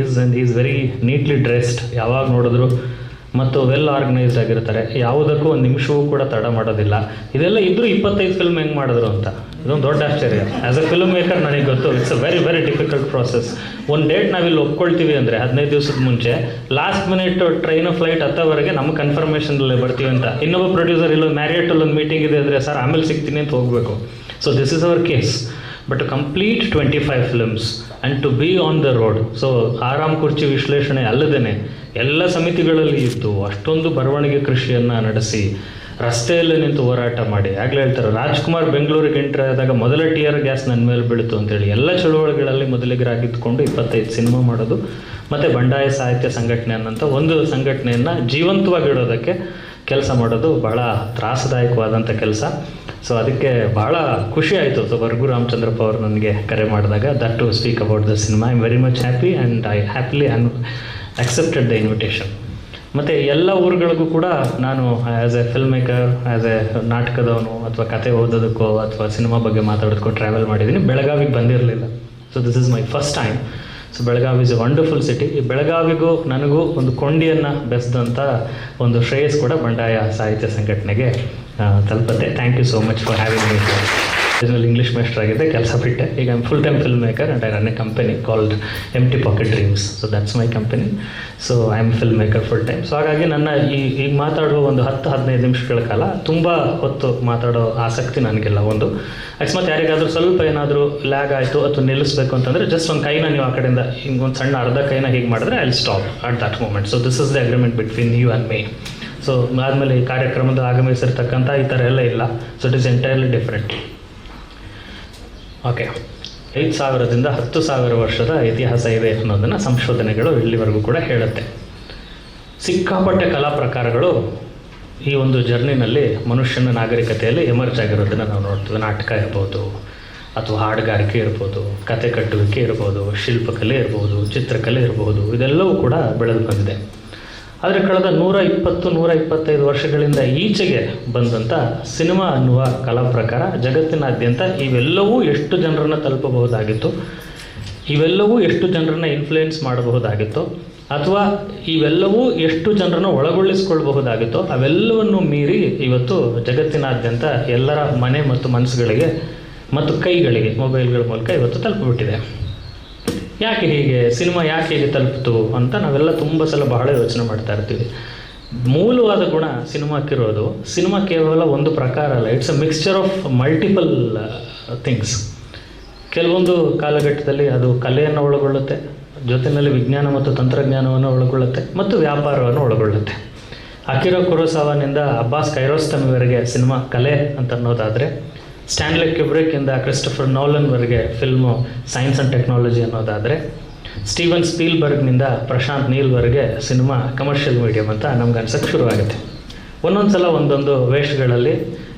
Is very neatly dressed, ಯಾವಾಗ ನೋಡಿದ್ರು ಮತ್ತು ವೆಲ್ ಆರ್ಗನೈಸ್ಡ್ ಆಗಿರ್ತಾರೆ. ಯಾವುದಕ್ಕೂ ಒಂದು ನಿಮಿಷವೂ ಕೂಡ ತಡ ಮಾಡೋದಿಲ್ಲ. ಇದೆಲ್ಲ ಇದ್ದರೂ 25 ಫಿಲ್ಮ್ ಹೆಂಗೆ ಮಾಡಿದ್ರು ಅಂತ ಇದೊಂದು ದೊಡ್ಡ ಆಶ್ಚರ್ಯ. ಆ್ಯಸ್ ಅ ಫಿಲ್ಮ್ ಮೇಕರ್ ನನಗೆ ಗೊತ್ತು, it's a very very difficult process. ಒಂದು ಡೇಟ್ ನಾವಿಲ್ಲಿ ಒಪ್ಕೊಳ್ತೀವಿ ಅಂದರೆ 15 ದಿವಸದ ಮುಂಚೆ, ಲಾಸ್ಟ್ ಮಿನಿಟ್ ಟ್ರೈನು ಫ್ಲೈಟ್ ಹತ್ತೋವರೆಗೆ ನಮ್ಗೆ ಕನ್ಫರ್ಮೇಷನಲ್ಲಿ ಬರ್ತೀವಿ ಅಂತ. ಇನ್ನೊಬ್ಬ ಪ್ರೊಡ್ಯೂಸರ್ ಇಲ್ಲೊಂದು ಮ್ಯಾರಿಯಟಲ್ಲಿ ಒಂದು ಮೀಟಿಂಗ್ ಇದೆ ಅಂದರೆ ಸರ್ ಆಮೇಲೆ ಸಿಗ್ತೀನಿ ಅಂತ ಹೋಗಬೇಕು. So this is our case. But complete 25 films and to be on the road. So ಆರಾಮ್ ಕುರ್ಚಿ ವಿಶ್ಲೇಷಣೆ ಅಲ್ಲದೇ ಎಲ್ಲ ಸಮಿತಿಗಳಲ್ಲಿ ಇದ್ದು ಅಷ್ಟೊಂದು ಬರವಣಿಗೆ ಕೃಷಿಯನ್ನು ನಡೆಸಿ ರಸ್ತೆಯಲ್ಲೇ ನಿಂತು ಹೋರಾಟ ಮಾಡಿ, ಆಗಲೇ ಹೇಳ್ತಾರೆ ರಾಜ್ಕುಮಾರ್ ಬೆಂಗಳೂರಿಗೆ ಎಂಟ್ರಿ ಆದಾಗ ಮೊದಲ ಟಿಯರ್ ಗ್ಯಾಸ್ ನನ್ನ ಮೇಲೆ ಬೀಳಿತು ಅಂತೇಳಿ ಎಲ್ಲ ಚಳುವಳಿಗಳಲ್ಲಿ ಮೊದಲಿಗರಾಗಿದ್ದುಕೊಂಡು 25 ಸಿನಿಮಾ ಮಾಡೋದು ಮತ್ತು ಬಂಡಾಯ ಸಾಹಿತ್ಯ ಸಂಘಟನೆ ಅನ್ನೋಂಥ ಒಂದು ಸಂಘಟನೆಯನ್ನು ಜೀವಂತವಾಗಿಡೋದಕ್ಕೆ ಕೆಲಸ ಮಾಡೋದು ಬಹಳ ತ್ರಾಸದಾಯಕವಾದಂಥ ಕೆಲಸ. ಸೊ ಅದಕ್ಕೆ ಭಾಳ ಖುಷಿ ಆಯಿತು. ಸೊ ವರ್ಗು ರಾಮಚಂದ್ರಪ್ಪ ಅವರು ನನಗೆ ಕರೆ ಮಾಡಿದಾಗ that to speak about the cinema. I am very much happy and I happily accepted the invitation. ಮತ್ತು ಎಲ್ಲ ಊರುಗಳಿಗೂ ಕೂಡ ನಾನು as a film maker, as a ನಾಟಕದವನು ಅಥವಾ ಕತೆ ಓದೋದಕ್ಕೋ ಅಥವಾ ಸಿನಿಮಾ ಬಗ್ಗೆ ಮಾತಾಡೋದಕ್ಕೋ ಟ್ರಾವೆಲ್ ಮಾಡಿದ್ದೀನಿ. ಬೆಳಗಾವಿಗೆ ಬಂದಿರಲಿಲ್ಲ. So this is my first time. So Belagavi is A wonderful city. ಈ ಬೆಳಗಾವಿಗೂ ನನಗೂ ಒಂದು ಕೊಂಡಿಯನ್ನು ಬೆಳೆಸಿದಂಥ ಒಂದು ಶ್ರೇಯಸ್ ಕೂಡ ಬಂಡಾಯ ಸಾಹಿತ್ಯ ಸಂಘಟನೆಗೆ ತಲುಪತ್ತೆ. Thank you so much for having me. Original English master ಆಗಿದ್ದೆ, ಕೆಲಸ ಬಿಟ್ಟೆ. ಈಗ I am full time film maker and I run a company called empty pocket dreams. So that's my company. So I am film maker full time. So ಹಾಗಾಗಿ ನನ್ನ ಈಗ ಮಾತಾಡುವ ಒಂದು 10-15 ನಿಮಿಷಗಳ ಕಾಲ ತುಂಬ ಹೊತ್ತು ಮಾತಾಡೋ ಆಸಕ್ತಿ ನನಗಿಲ್ಲ. ಒಂದು ಅಕಸ್ಮಾತ್ ಯಾರಿಗಾದರೂ ಸ್ವಲ್ಪ ಏನಾದರೂ ಲ್ಯಾಗ್ ಆಯಿತು ಅಥವಾ ನಿಲ್ಲಿಸಬೇಕು ಅಂತಂದರೆ ಜಸ್ಟ್ ಒಂದು ಕೈನ ನೀವು ಆ ಕಡೆಯಿಂದ ಹಿಂಗೆ ಒಂದು ಸಣ್ಣ ಅರ್ಧ ಕೈನ ಹೀಗೆ ಮಾಡಿದ್ರೆ I will stop at that moment. So this is the agreement between you and me. So ಆದಮೇಲೆ ಈ ಕಾರ್ಯಕ್ರಮದ ಆಗಮಿಸಿರ್ತಕ್ಕಂಥ ಈ ಥರ ಎಲ್ಲ ಇಲ್ಲ. So it is entirely different. Okay, 5,000ದಿಂದ 10,000 ವರ್ಷದ ಇತಿಹಾಸ ಇದೆ ಅನ್ನೋದನ್ನು ಸಂಶೋಧನೆಗಳು ಇಲ್ಲಿವರೆಗೂ ಕೂಡ ಹೇಳುತ್ತೆ. ಸಿಕ್ಕಾಪಟ್ಟೆ ಕಲಾ ಪ್ರಕಾರಗಳು ಈ ಒಂದು ಜರ್ನಿನಲ್ಲಿ ಮನುಷ್ಯನ ನಾಗರಿಕತೆಯಲ್ಲಿ ಎಮರ್ಜ್ ಆಗಿರೋದನ್ನು ನಾವು ನೋಡ್ತೀವಿ. ನಾಟಕ ಇರ್ಬೋದು, ಅಥವಾ ಹಾಡುಗಾರಿಕೆ ಇರ್ಬೋದು, ಕತೆ ಕಟ್ಟುವಿಕೆ ಇರ್ಬೋದು, ಶಿಲ್ಪಕಲೆ ಇರ್ಬೋದು, ಚಿತ್ರಕಲೆ ಇರಬಹುದು, ಇದೆಲ್ಲವೂ ಕೂಡ ಬೆಳೆದು ಬಂದಿದೆ. ಆದರೆ ಕಳೆದ 120-125 ವರ್ಷಗಳಿಂದ ಈಚೆಗೆ ಬಂದಂಥ ಸಿನಿಮಾ ಅನ್ನುವ ಕಲಾ ಪ್ರಕಾರ ಜಗತ್ತಿನಾದ್ಯಂತ ಇವೆಲ್ಲವೂ ಎಷ್ಟು ಜನರನ್ನು ತಲುಪಬಹುದಾಗಿತ್ತು, ಇವೆಲ್ಲವೂ ಎಷ್ಟು ಜನರನ್ನು ಇನ್ಫ್ಲೂಯೆನ್ಸ್ ಮಾಡಬಹುದಾಗಿತ್ತು, ಅಥವಾ ಇವೆಲ್ಲವೂ ಎಷ್ಟು ಜನರನ್ನು ಒಳಗೊಳಿಸಿಕೊಳ್ಳಬಹುದಾಗಿತ್ತೋ ಅವೆಲ್ಲವನ್ನು ಮೀರಿ ಇವತ್ತು ಜಗತ್ತಿನಾದ್ಯಂತ ಎಲ್ಲರ ಮನೆ ಮತ್ತು ಮನಸ್ಸುಗಳಿಗೆ ಮತ್ತು ಕೈಗಳಿಗೆ ಮೊಬೈಲ್ಗಳ ಮೂಲಕ ಇವತ್ತು ತಲುಪಿಬಿಟ್ಟಿದೆ. ಯಾಕೆ ಹೀಗೆ, ಸಿನಿಮಾ ಯಾಕೆ ಹೀಗೆ ತಲುಪಿತು ಅಂತ ನಾವೆಲ್ಲ ತುಂಬ ಸಲ ಬಹಳ ಯೋಚನೆ ಮಾಡ್ತಾ ಇರ್ತೀವಿ. ಮೂಲವಾದ ಗುಣ ಸಿನಿಮಾಕ್ಕಿರೋದು, ಸಿನಿಮಾ ಕೇವಲ ಒಂದು ಪ್ರಕಾರ ಅಲ್ಲ, it's a mixture of multiple things. ಕೆಲವೊಂದು ಕಾಲಘಟ್ಟದಲ್ಲಿ ಅದು ಕಲೆಯನ್ನು ಒಳಗೊಳ್ಳುತ್ತೆ, ಜೊತೆಯಲ್ಲಿ ವಿಜ್ಞಾನ ಮತ್ತು ತಂತ್ರಜ್ಞಾನವನ್ನು ಒಳಗೊಳ್ಳುತ್ತೆ ಮತ್ತು ವ್ಯಾಪಾರವನ್ನು ಒಳಗೊಳ್ಳುತ್ತೆ. ಅಕಿರಾ ಕುರೋಸಾವಾನಿಂದ ಅಬ್ಬಾಸ್ ಕೈರೋಸ್ತಮಿವರೆಗೆ ಸಿನಿಮಾ ಕಲೆ ಅಂತ ಅನ್ನೋದಾದರೆ, ಸ್ಟ್ಯಾನ್ಲಿ ಕ್ಯೂಬ್ರಿಕ್ಕಿಂದ ಕ್ರಿಸ್ಟೋಫರ್ ನೋಲನ್ವರೆಗೆ ಫಿಲ್ಮು ಸೈನ್ಸ್ ಆ್ಯಂಡ್ ಟೆಕ್ನಾಲಜಿ ಅನ್ನೋದಾದರೆ, ಸ್ಟೀವನ್ ಸ್ಪೀಲ್ಬರ್ಗ್ನಿಂದ ಪ್ರಶಾಂತ್ ನೀಲ್ವರೆಗೆ ಸಿನಿಮಾ ಕಮರ್ಷಿಯಲ್ ಮೀಡಿಯಮ್ ಅಂತ ನಮ್ಗೆ ಅನ್ಸೋಕ್ಕೆ ಶುರುವಾಗುತ್ತೆ. ಒಂದೊಂದು ಸಲ ಒಂದೊಂದು ವೇಷಗಳಲ್ಲಿ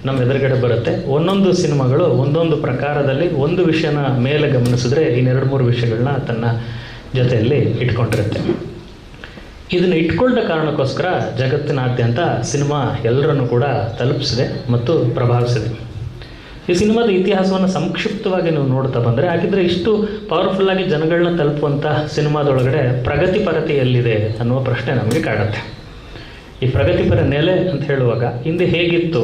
ನಮ್ಮ ಎದುರುಗಡೆ ಬರುತ್ತೆ. ಒಂದೊಂದು ಸಿನಿಮಾಗಳು ಒಂದೊಂದು ಪ್ರಕಾರದಲ್ಲಿ ಒಂದು ವಿಷಯನ ಮೇಲೆ ಗಮನಿಸಿದ್ರೆ ಇನ್ನೆರಡು-ಮೂರು ವಿಷಯಗಳನ್ನ ತನ್ನ ಜೊತೆಯಲ್ಲಿ ಇಟ್ಕೊಂಡಿರುತ್ತೆ. ಇದನ್ನು ಇಟ್ಕೊಂಡ ಕಾರಣಕ್ಕೋಸ್ಕರ ಜಗತ್ತಿನಾದ್ಯಂತ ಸಿನಿಮಾ ಎಲ್ಲರನ್ನು ಕೂಡ ತಲುಪಿಸಿದೆ ಮತ್ತು ಪ್ರಭಾವಿಸಿದೆ. ಈ ಸಿನಿಮಾದ ಇತಿಹಾಸವನ್ನು ಸಂಕ್ಷಿಪ್ತವಾಗಿ ನೀವು ನೋಡ್ತಾ ಬಂದರೆ, ಹಾಗಿದ್ರೆ ಇಷ್ಟು ಪವರ್ಫುಲ್ಲಾಗಿ ಜನಗಳನ್ನ ತಲುಪುವಂಥ ಸಿನಿಮಾದೊಳಗಡೆ ಪ್ರಗತಿಪರತೆ ಎಲ್ಲಿದೆ ಅನ್ನುವ ಪ್ರಶ್ನೆ ನಮಗೆ ಕಾಡುತ್ತೆ. ಈ ಪ್ರಗತಿಪರ ನೆಲೆ ಅಂತ ಹೇಳುವಾಗ ಹಿಂದೆ ಹೇಗಿತ್ತು,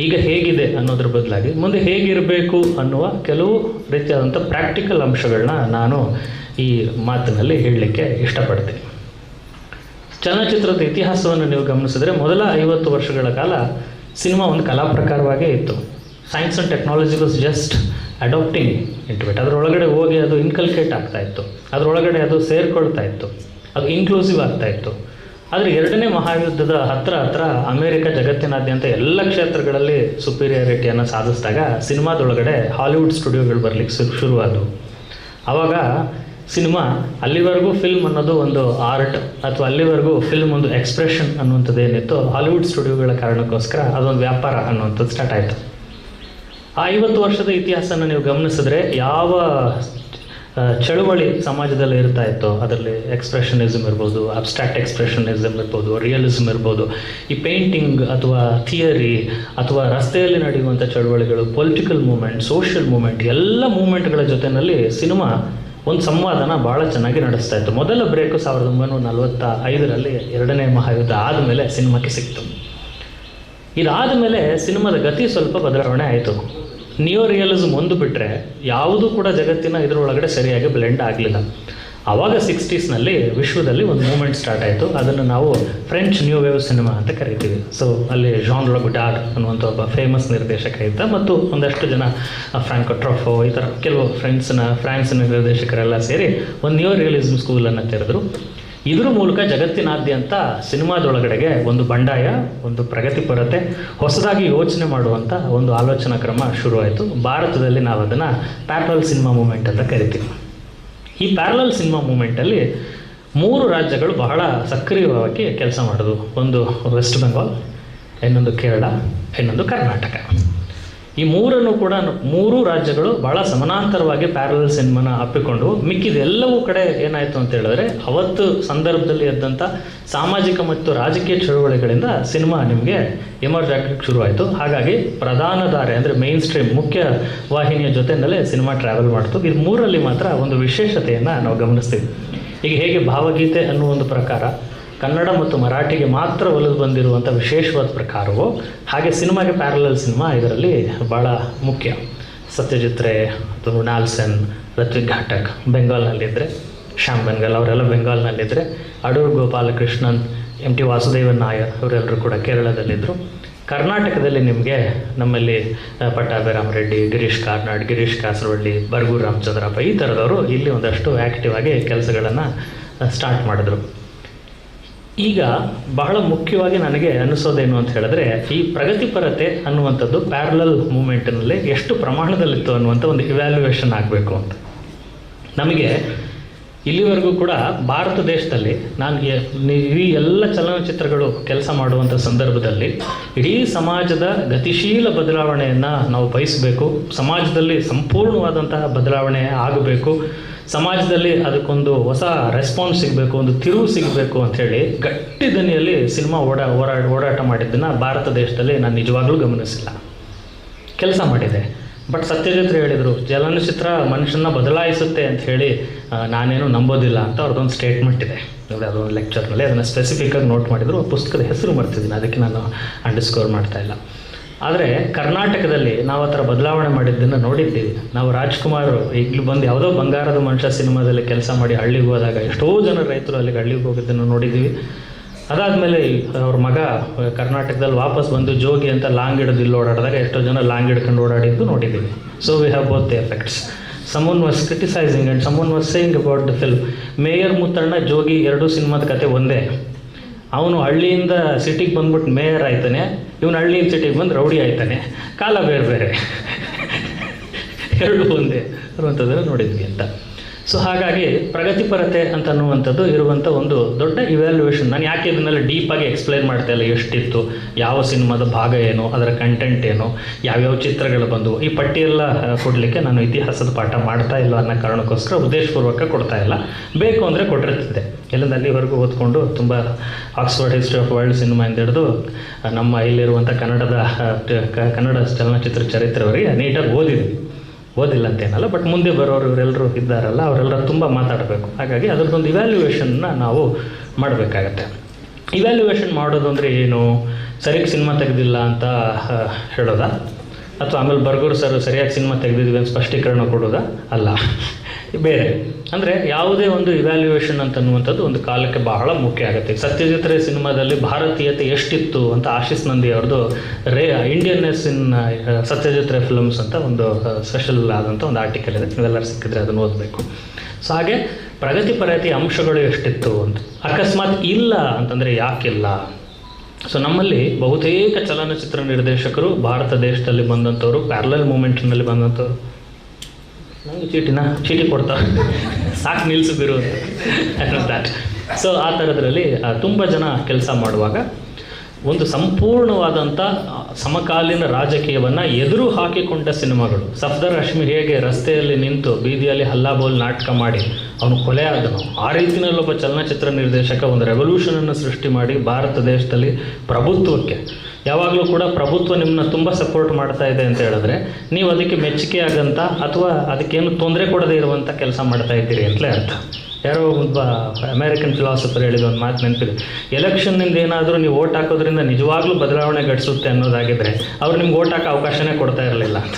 ಈಗ ಹೇಗಿದೆ ಅನ್ನೋದ್ರ ಬದಲಾಗಿ ಮುಂದೆ ಹೇಗಿರಬೇಕು ಅನ್ನುವ ಕೆಲವು ರೀತಿಯಾದಂಥ ಪ್ರಾಕ್ಟಿಕಲ್ ಅಂಶಗಳನ್ನ ನಾನು ಈ ಮಾತಿನಲ್ಲಿ ಹೇಳಲಿಕ್ಕೆ ಇಷ್ಟಪಡ್ತೀನಿ. ಚಲನಚಿತ್ರದ ಇತಿಹಾಸವನ್ನು ನೀವು ಗಮನಿಸಿದ್ರೆ, ಮೊದಲ 50 ವರ್ಷಗಳ ಕಾಲ ಸಿನಿಮಾ ಒಂದು ಕಲಾ ಪ್ರಕಾರವಾಗೇ ಇತ್ತು. Science and technology was just adapting into it. ಅದರೊಳಗಡೆ ಹೋಗಿ ಅದು ಇನ್ಕಲ್ಕೇಟ್ ಆಗ್ತಾಯಿತ್ತು, ಅದರೊಳಗಡೆ ಅದು ಸೇರಿಕೊಳ್ತಾ ಇತ್ತು, ಅದು ಇನ್ಕ್ಲೂಸಿವ್ ಆಗ್ತಾಯಿತ್ತು. ಆದರೆ ಎರಡನೇ ಮಹಾಯುದ್ಧದ ಹತ್ರ ಅಮೇರಿಕ ಜಗತ್ತಿನಾದ್ಯಂತ ಎಲ್ಲ ಕ್ಷೇತ್ರಗಳಲ್ಲಿ ಸುಪೀರಿಯಾರಿಟಿಯನ್ನು ಸಾಧಿಸಿದಾಗ ಸಿನಿಮಾದೊಳಗಡೆ ಹಾಲಿವುಡ್ ಸ್ಟುಡಿಯೋಗಳು ಬರಲಿಕ್ಕೆ ಶುರುವಾದವು. ಆವಾಗ ಸಿನಿಮಾ ಅಲ್ಲಿವರೆಗೂ ಫಿಲ್ಮ್ ಅನ್ನೋದು ಒಂದು ಆರ್ಟ್, ಅಥವಾ ಅಲ್ಲಿವರೆಗೂ ಫಿಲ್ಮ್ ಒಂದು ಎಕ್ಸ್ಪ್ರೆಷನ್ ಅನ್ನುವಂಥದ್ದು ಏನಿತ್ತು, ಹಾಲಿವುಡ್ ಸ್ಟುಡಿಯೋಗಳ ಕಾರಣಕ್ಕೋಸ್ಕರ ಅದೊಂದು ವ್ಯಾಪಾರ ಅನ್ನುವಂಥದ್ದು ಸ್ಟಾರ್ಟ್ ಆಯಿತು. ಆ 50 ವರ್ಷದ ಇತಿಹಾಸನ ನೀವು ಗಮನಿಸಿದ್ರೆ, ಯಾವ ಚಳುವಳಿ ಸಮಾಜದಲ್ಲಿ ಇರ್ತಾ ಇತ್ತೋ ಅದರಲ್ಲಿ ಎಕ್ಸ್ಪ್ರೆಷನಿಸಮ್ ಇರ್ಬೋದು, ಅಬ್ಸ್ಟ್ರಾಕ್ಟ್ ಎಕ್ಸ್ಪ್ರೆಷನಿಸಮ್ ಇರ್ಬೋದು, ರಿಯಲಿಸಮ್ ಇರ್ಬೋದು, ಈ ಪೇಂಟಿಂಗ್ ಅಥವಾ ಥಿಯರಿ ಅಥವಾ ರಸ್ತೆಯಲ್ಲಿ ನಡೆಯುವಂಥ ಚಳುವಳಿಗಳು, ಪೊಲಿಟಿಕಲ್ ಮೂಮೆಂಟ್, ಸೋಷಿಯಲ್ ಮೂಮೆಂಟ್, ಎಲ್ಲ ಮೂಮೆಂಟ್ಗಳ ಜೊತೆಯಲ್ಲಿ ಸಿನಿಮಾ ಒಂದು ಸಂವಾದನ ಭಾಳ ಚೆನ್ನಾಗಿ ನಡೆಸ್ತಾ ಇತ್ತು. ಮೊದಲ ಬ್ರೇಕು 1945ರಲ್ಲಿ ಎರಡನೇ ಮಹಾಯುದ್ಧ ಆದಮೇಲೆ ಸಿನಿಮಾಕ್ಕೆ ಸಿಕ್ತು. ಇದಾದ ಮೇಲೆ ಸಿನಿಮಾದ ಗತಿ ಸ್ವಲ್ಪ ಬದಲಾವಣೆ ಆಯಿತು. ನ್ಯೂ ರಿಯಲಿಸಮ್ ಒಂದು ಬಿಟ್ಟರೆ ಯಾವುದೂ ಕೂಡ ಜಗತ್ತಿನ ಇದರೊಳಗಡೆ ಸರಿಯಾಗಿ ಬ್ಲೆಂಡ್ ಆಗಲಿಲ್ಲ. ಆವಾಗ 60ಸ್ನಲ್ಲಿ ವಿಶ್ವದಲ್ಲಿ ಒಂದು ಮೂಮೆಂಟ್ ಸ್ಟಾರ್ಟ್ ಆಯಿತು. ಅದನ್ನು ನಾವು ಫ್ರೆಂಚ್ ನ್ಯೂ ವೇವ್ ಸಿನಿಮಾ ಅಂತ ಕರಿತೀವಿ. ಸೊ ಅಲ್ಲಿ ಜಾನ್ ಲೊ ಗೊಡಾರ್ಡ್ ಅನ್ನುವಂಥ ಒಬ್ಬ ಫೇಮಸ್ ನಿರ್ದೇಶಕ ಇದ್ದ, ಮತ್ತು ಒಂದಷ್ಟು ಜನ ಫ್ರಾಂಕೋ ಟ್ರಫೋ ಈ ಥರ ಕೆಲವು ಫ್ರಾನ್ಸಿನ ನಿರ್ದೇಶಕರೆಲ್ಲ ಸೇರಿ ಒಂದು ನ್ಯೂ ರಿಯಲಿಸಮ್ ಸ್ಕೂಲನ್ನು ತೆರೆದರು. ಇದ್ರ ಮೂಲಕ ಜಗತ್ತಿನಾದ್ಯಂತ ಸಿನಿಮಾದೊಳಗಡೆಗೆ ಒಂದು ಬಂಡಾಯ, ಒಂದು ಪ್ರಗತಿಪರತೆ, ಹೊಸದಾಗಿ ಯೋಚನೆ ಮಾಡುವಂಥ ಒಂದು ಆಲೋಚನಾ ಕ್ರಮ ಶುರುವಾಯಿತು. ಭಾರತದಲ್ಲಿ ನಾವು ಅದನ್ನು ಪ್ಯಾರಲಲ್ ಸಿನಿಮಾ ಮೂಮೆಂಟ್ ಅಂತ ಕರಿತೀವಿ. ಈ ಪ್ಯಾರಲಲ್ ಸಿನಿಮಾ ಮೂಮೆಂಟಲ್ಲಿ 3 ರಾಜ್ಯಗಳು ಬಹಳ ಸಕ್ರಿಯವಾಗಿ ಕೆಲಸ ಮಾಡೋದು. ಒಂದು ವೆಸ್ಟ್ ಬೆಂಗಾಲ್, ಇನ್ನೊಂದು ಕೇರಳ, ಇನ್ನೊಂದು ಕರ್ನಾಟಕ. ಈ ಮೂರನ್ನು ಕೂಡ 3 ರಾಜ್ಯಗಳು ಭಾಳ ಸಮಾನಾಂತರವಾಗಿ ಪ್ಯಾರಲಲ್ ಸಿನಿಮಾನ ಅಪ್ಪಿಕೊಂಡು, ಮಿಕ್ಕಿದೆಲ್ಲವೂ ಕಡೆ ಏನಾಯಿತು ಅಂತ ಹೇಳಿದ್ರೆ ಅವತ್ತು ಸಂದರ್ಭದಲ್ಲಿ ಎದ್ದಂಥ ಸಾಮಾಜಿಕ ಮತ್ತು ರಾಜಕೀಯ ಚಳುವಳಿಗಳಿಂದ ಸಿನಿಮಾ ನಿಮಗೆ ಎಮರ್ಜ್ ಆಗಲಿಕ್ಕೆ ಶುರುವಾಯಿತು. ಹಾಗಾಗಿ ಪ್ರಧಾನ ಧಾರೆ ಅಂದರೆ ಮೇನ್ ಸ್ಟ್ರೀಮ್ ಮುಖ್ಯ ವಾಹಿನಿಯ ಜೊತೆಯಲ್ಲೇ ಸಿನಿಮಾ ಟ್ರಾವೆಲ್ ಮಾಡ್ತು. ಇದು 3ರಲ್ಲಿ ಮಾತ್ರ ಒಂದು ವಿಶೇಷತೆಯನ್ನು ನಾವು ಗಮನಿಸ್ತೀವಿ. ಈಗ ಹೇಗೆ ಭಾವಗೀತೆ ಅನ್ನುವ ಒಂದು ಪ್ರಕಾರ ಕನ್ನಡ ಮತ್ತು ಮರಾಠಿಗೆ ಮಾತ್ರ ಒಲಿದು ಬಂದಿರುವಂಥ ವಿಶೇಷವಾದ ಪ್ರಕಾರವೋ, ಹಾಗೆ ಸಿನಿಮಾಗೆ ಪ್ಯಾರಲಲ್ ಸಿನಿಮಾ ಇದರಲ್ಲಿ ಭಾಳ ಮುಖ್ಯ. ಸತ್ಯಜಿತ್ ರೇ ಅಥವಾ ಮೃಣಾಲ್ ಸೆನ್, ಋತ್ವಿಕ್ ಘಟಕ್ ಬೆಂಗಾಲ್ನಲ್ಲಿದ್ದರೆ, ಶ್ಯಾಮ್ ಬೆಂಗಾಲ್ ಅವರೆಲ್ಲ ಬೆಂಗಾಲ್ನಲ್ಲಿದ್ದರೆ, ಅಡೂರು ಗೋಪಾಲಕೃಷ್ಣನ್, MT ವಾಸುದೇವನ್ ನಾಯರ್ ಇವರೆಲ್ಲರೂ ಕೂಡ ಕೇರಳದಲ್ಲಿದ್ದರು. ಕರ್ನಾಟಕದಲ್ಲಿ ನಿಮಗೆ ನಮ್ಮಲ್ಲಿ ಪಟ್ಟಾಭಿರಾಮ್ ರೆಡ್ಡಿ, ಗಿರೀಶ್ ಕಾರ್ನಾಡ್, ಗಿರೀಶ್ ಕಾಸರವಳ್ಳಿ, ಬರ್ಗೂರು ರಾಮಚಂದ್ರಪ್ಪ ಈ ಥರದವರು ಇಲ್ಲಿ ಒಂದಷ್ಟು ಆ್ಯಕ್ಟಿವ್ ಆಗಿ ಕೆಲಸಗಳನ್ನು ಸ್ಟಾರ್ಟ್ ಮಾಡಿದ್ರು. ಈಗ ಬಹಳ ಮುಖ್ಯವಾಗಿ ನನಗೆ ಅನಿಸೋದೇನು ಅಂತ ಹೇಳಿದ್ರೆ, ಈ ಪ್ರಗತಿಪರತೆ ಅನ್ನುವಂಥದ್ದು ಪ್ಯಾರಲಲ್ ಮೂಮೆಂಟ್ನಲ್ಲಿ ಎಷ್ಟು ಪ್ರಮಾಣದಲ್ಲಿತ್ತು ಅನ್ನುವಂಥ ಒಂದು ಇವ್ಯಾಲ್ಯೂಯೇಷನ್ ಆಗಬೇಕು ಅಂತ. ನಮಗೆ ಇಲ್ಲಿವರೆಗೂ ಕೂಡ ಭಾರತ ದೇಶದಲ್ಲಿ ಈ ಎಲ್ಲ ಚಲನಚಿತ್ರಗಳು ಕೆಲಸ ಮಾಡುವಂಥ ಸಂದರ್ಭದಲ್ಲಿ ಇಡೀ ಸಮಾಜದ ಗತಿಶೀಲ ಬದಲಾವಣೆಯನ್ನು ನಾವು ಬಯಸಬೇಕು, ಸಮಾಜದಲ್ಲಿ ಸಂಪೂರ್ಣವಾದಂತಹ ಬದಲಾವಣೆ ಆಗಬೇಕು, ಸಮಾಜದಲ್ಲಿ ಅದಕ್ಕೊಂದು ಹೊಸ ರೆಸ್ಪಾನ್ಸ್ ಸಿಗಬೇಕು, ಒಂದು ತಿರುವು ಸಿಗಬೇಕು ಅಂಥೇಳಿ ಗಟ್ಟಿ ದನಿಯಲ್ಲಿ ಸಿನಿಮಾ ಓಡಾಟ ಮಾಡಿದ್ದನ್ನು ಭಾರತ ದೇಶದಲ್ಲಿ ನಾನು ನಿಜವಾಗ್ಲೂ ಗಮನಿಸಿಲ್ಲ. ಕೆಲಸ ಮಾಡಿದೆ. ಬಟ್ ಸತ್ಯಜಿತ್ ರೇ ಹೇಳಿದರು, ಚಲನಚಿತ್ರ ಮನುಷ್ಯನ ಬದಲಾಯಿಸುತ್ತೆ ಅಂತ ಹೇಳಿ ನಾನೇನು ನಂಬೋದಿಲ್ಲ ಅಂತ ಅವ್ರದ್ದೊಂದು ಸ್ಟೇಟ್ಮೆಂಟ್ ಇದೆ. ಅದೊಂದು ಲೆಕ್ಚರ್ನಲ್ಲಿ ಅದನ್ನು ಸ್ಪೆಸಿಫಿಕ್ಕಾಗಿ ನೋಟ್ ಮಾಡಿದರು. ಪುಸ್ತಕದ ಹೆಸರು ಮಾಡ್ತಿದ್ದೀನಿ, ಅದಕ್ಕೆ ನಾನು ಅಂಡರ್ಸ್ಕೋರ್ ಮಾಡ್ತಾಯಿಲ್ಲ. ಆದರೆ ಕರ್ನಾಟಕದಲ್ಲಿ ನಾವು ಆ ಥರ ಬದಲಾವಣೆ ಮಾಡಿದ್ದನ್ನು ನೋಡಿದ್ದೀವಿ. ನಾವು ರಾಜ್ಕುಮಾರ್ ಈಗಲೂ ಬಂದು ಯಾವುದೋ ಬಂಗಾರದ ಮನುಷ್ಯ ಸಿನಿಮಾದಲ್ಲಿ ಕೆಲಸ ಮಾಡಿ ಹಳ್ಳಿಗೆ ಹೋದಾಗ ಎಷ್ಟೋ ಜನ ರೈತರು ಅಲ್ಲಿಗೆ ಹಳ್ಳಿಗೆ ಹೋಗಿದ್ದನ್ನು ನೋಡಿದ್ದೀವಿ. ಅದಾದಮೇಲೆ ಅವ್ರ ಮಗ ಕರ್ನಾಟಕದಲ್ಲಿ ವಾಪಸ್ ಬಂದು ಜೋಗಿ ಅಂತ ಲಾಂಗ್ ಹಿಡಿದು ಇಲ್ಲಿ ಓಡಾಡಿದಾಗ ಎಷ್ಟೋ ಜನ ಲಾಂಗ್ ಹಿಡ್ಕೊಂಡು ಓಡಾಡಿದ್ದು ನೋಡಿದ್ದೀವಿ. So we have both the effects. someone was criticizing and someone was saying about the film. Mayor Muthanna, Jogi ಎರಡೂ ಸಿನಿಮಾದ ಕತೆ ಒಂದೇ. ಅವನು ಹಳ್ಳಿಯಿಂದ ಸಿಟಿಗೆ ಬಂದ್ಬಿಟ್ಟು ಮೇಯರ್ ಆಯ್ತಾನೆ, ಇವನು ಹಳ್ಳಿಯಿಂದ ಸಿಟಿಗೆ ಬಂದು ರೌಡಿ ಆಯ್ತಾನೆ. ಕಾಲ ಬೇರೆ ಬೇರೆ, ಎರಡೂ ಒಂದೇ ಅನ್ನುವಂಥದ್ದನ್ನು ನೋಡಿದ್ವಿ ಅಂತ. ಸೊ ಹಾಗಾಗಿ ಪ್ರಗತಿಪರತೆ ಅಂತ ಅನ್ನುವಂಥದ್ದು ಇರುವಂಥ ಒಂದು ದೊಡ್ಡ ಇವ್ಯಾಲ್ಯೂಯೇಷನ್. ನಾನು ಯಾಕೆ ಇದನ್ನೆಲ್ಲ ಡೀಪಾಗಿ ಎಕ್ಸ್ಪ್ಲೈನ್ ಮಾಡ್ತಾ ಇಲ್ಲ, ಎಷ್ಟಿತ್ತು, ಯಾವ ಸಿನಿಮಾದ ಭಾಗ ಏನು, ಅದರ ಕಂಟೆಂಟ್ ಏನು, ಯಾವ್ಯಾವ ಚಿತ್ರಗಳು ಬಂದವು, ಈ ಪಟ್ಟಿಯೆಲ್ಲ ಕೊಡಲಿಕ್ಕೆ ನಾನು ಇತಿಹಾಸದ ಪಾಠ ಮಾಡ್ತಾ ಇಲ್ಲ ಅನ್ನೋ ಕಾರಣಕ್ಕೋಸ್ಕರ ಉದ್ದೇಶಪೂರ್ವಕ ಕೊಡ್ತಾ ಇಲ್ಲ. ಬೇಕು ಅಂದರೆ ಕೊಟ್ಟಿರ್ತಿದ್ದೆ. ಎಲ್ಲಿಂದ ಅಲ್ಲಿವರೆಗೂ ಓದ್ಕೊಂಡು ತುಂಬ Oxford history of world cinema ಅಂತ ಹಿಡಿದು ನಮ್ಮ ಇಲ್ಲಿರುವಂಥ ಕನ್ನಡ ಚಲನಚಿತ್ರ ಚರಿತ್ರೆವರೆಗೆ ನೀಟಾಗಿ ಓದಿಲ್ಲ ಅಂತೇನಲ್ಲ. ಬಟ್ ಮುಂದೆ ಬರೋರು ಇವರೆಲ್ಲರೂ ಇದ್ದಾರಲ್ಲ, ಅವರೆಲ್ಲರೂ ತುಂಬ ಮಾತಾಡಬೇಕು. ಹಾಗಾಗಿ ಅದರದ್ದೊಂದು ಇವ್ಯಾಲ್ಯೂಯೇಷನ್ನ ನಾವು ಮಾಡಬೇಕಾಗತ್ತೆ. ಇವ್ಯಾಲ್ಯೂಯೇಷನ್ ಮಾಡೋದು ಅಂದರೆ ಏನು? ಸರಿಯಾಗಿ ಸಿನಿಮಾ ತೆಗೆದಿಲ್ಲ ಅಂತ ಹೇಳೋದಾ? ಅಥವಾ ಆಮೇಲೆ ಬರ್ಗೂರು ಸರ್ ಸರಿಯಾಗಿ ಸಿನಿಮಾ ತೆಗೆದಿದ್ವಿ ಅಂತ ಸ್ಪಷ್ಟೀಕರಣ ಕೊಡೋದಾ? ಅಲ್ಲ, ಬೇರೆ. ಅಂದರೆ ಯಾವುದೇ ಒಂದು ಇವ್ಯಾಲ್ಯೂಯೇಷನ್ ಅಂತನ್ನುವಂಥದ್ದು ಒಂದು ಕಾಲಕ್ಕೆ ಬಹಳ ಮುಖ್ಯ ಆಗುತ್ತೆ. ಸತ್ಯಜಿತ್ ರೇ ಸಿನಿಮಾದಲ್ಲಿ ಭಾರತೀಯತೆ ಎಷ್ಟಿತ್ತು ಅಂತ ಆಶೀಸ್ ನಂದಿ ಅವ್ರದ್ದು ಇಂಡಿಯನ್ನೆಸ್ ಇನ್ ಸತ್ಯಜಿತ್ ರೇ ಫಿಲ್ಮ್ಸ್ ಅಂತ ಒಂದು ಸ್ಪೆಷಲ್ ಆದಂಥ ಒಂದು ಆರ್ಟಿಕಲ್ ಇದೆ. ನೀವೆಲ್ಲರೂ ಸಿಕ್ಕಿದ್ರೆ ಅದನ್ನು ಓದಬೇಕು. ಸೊ ಹಾಗೆ ಪ್ರಗತಿಪರತೆಯ ಅಂಶಗಳು ಎಷ್ಟಿತ್ತು ಅಂತ. ಅಕಸ್ಮಾತ್ ಇಲ್ಲ ಅಂತಂದರೆ ಯಾಕಿಲ್ಲ? ಸೊ ನಮ್ಮಲ್ಲಿ ಬಹುತೇಕ ಚಲನಚಿತ್ರ ನಿರ್ದೇಶಕರು ಭಾರತ ದೇಶದಲ್ಲಿ ಬಂದಂಥವ್ರು, ಪ್ಯಾರಲಲ್ ಮೂಮೆಂಟ್ನಲ್ಲಿ ಬಂದಂಥವ್ರು. ನನಗೆ ಚೀಟಿ ಕೊಡ್ತಾರೆ, ಸಾಕು ನಿಲ್ಲಿಸಿದ್ರು ಅಂತ ದ್ಯಾಟ್. ಸೊ ಆ ಥರದ್ರಲ್ಲಿ ತುಂಬ ಜನ ಕೆಲಸ ಮಾಡುವಾಗ ಒಂದು ಸಂಪೂರ್ಣವಾದಂಥ ಸಮಕಾಲೀನ ರಾಜಕೀಯವನ್ನು ಎದುರು ಹಾಕಿಕೊಂಡ ಸಿನಿಮಾಗಳು. ಸಫ್ದರ್ ಹಶ್ಮಿ ಹೇಗೆ ರಸ್ತೆಯಲ್ಲಿ ನಿಂತು ಬೀದಿಯಲ್ಲಿ ಹಲ್ಲಾಬೋಲ್ ನಾಟಕ ಮಾಡಿ ಅವನು ಕೊಲೆ ಆದನು, ಆ ರೀತಿಯಲ್ಲೊಬ್ಬ ಚಲನಚಿತ್ರ ನಿರ್ದೇಶಕ ಒಂದು ರೆವಲ್ಯೂಷನನ್ನು ಸೃಷ್ಟಿ ಮಾಡಿ ಭಾರತ ದೇಶದಲ್ಲಿ ಪ್ರಭುತ್ವಕ್ಕೆ ಯಾವಾಗಲೂ ಕೂಡ ಪ್ರಭುತ್ವ ನಿಮ್ಮನ್ನ ತುಂಬ ಸಪೋರ್ಟ್ ಮಾಡ್ತಾ ಇದೆ ಅಂತ ಹೇಳಿದ್ರೆ ನೀವು ಅದಕ್ಕೆ ಮೆಚ್ಚುಗೆ ಆಗಂತ ಅಥವಾ ಅದಕ್ಕೇನು ತೊಂದರೆ ಕೊಡದೇ ಇರುವಂಥ ಕೆಲಸ ಮಾಡ್ತಾ ಇದ್ದೀರಿ ಅಂತಲೇ ಅರ್ಥ. ಯಾರೋ ಒಬ್ಬ ಅಮೇರಿಕನ್ ಫಿಲಾಸಫರ್ ಹೇಳಿದ ಒಂದು ಮಾತು ನೆನಪಿದೆ, ಎಲೆಕ್ಷನ್ನಿಂದ ಏನಾದರೂ ನೀವು ಓಟ್ ಹಾಕೋದ್ರಿಂದ ನಿಜವಾಗ್ಲೂ ಬದಲಾವಣೆ ಘಟಿಸುತ್ತೆ ಅನ್ನೋದಾಗಿದ್ದರೆ ಅವ್ರು ನಿಮ್ಗೆ ಓಟ್ ಹಾಕೋ ಅವಕಾಶನೇ ಕೊಡ್ತಾ ಇರಲಿಲ್ಲ ಅಂತ.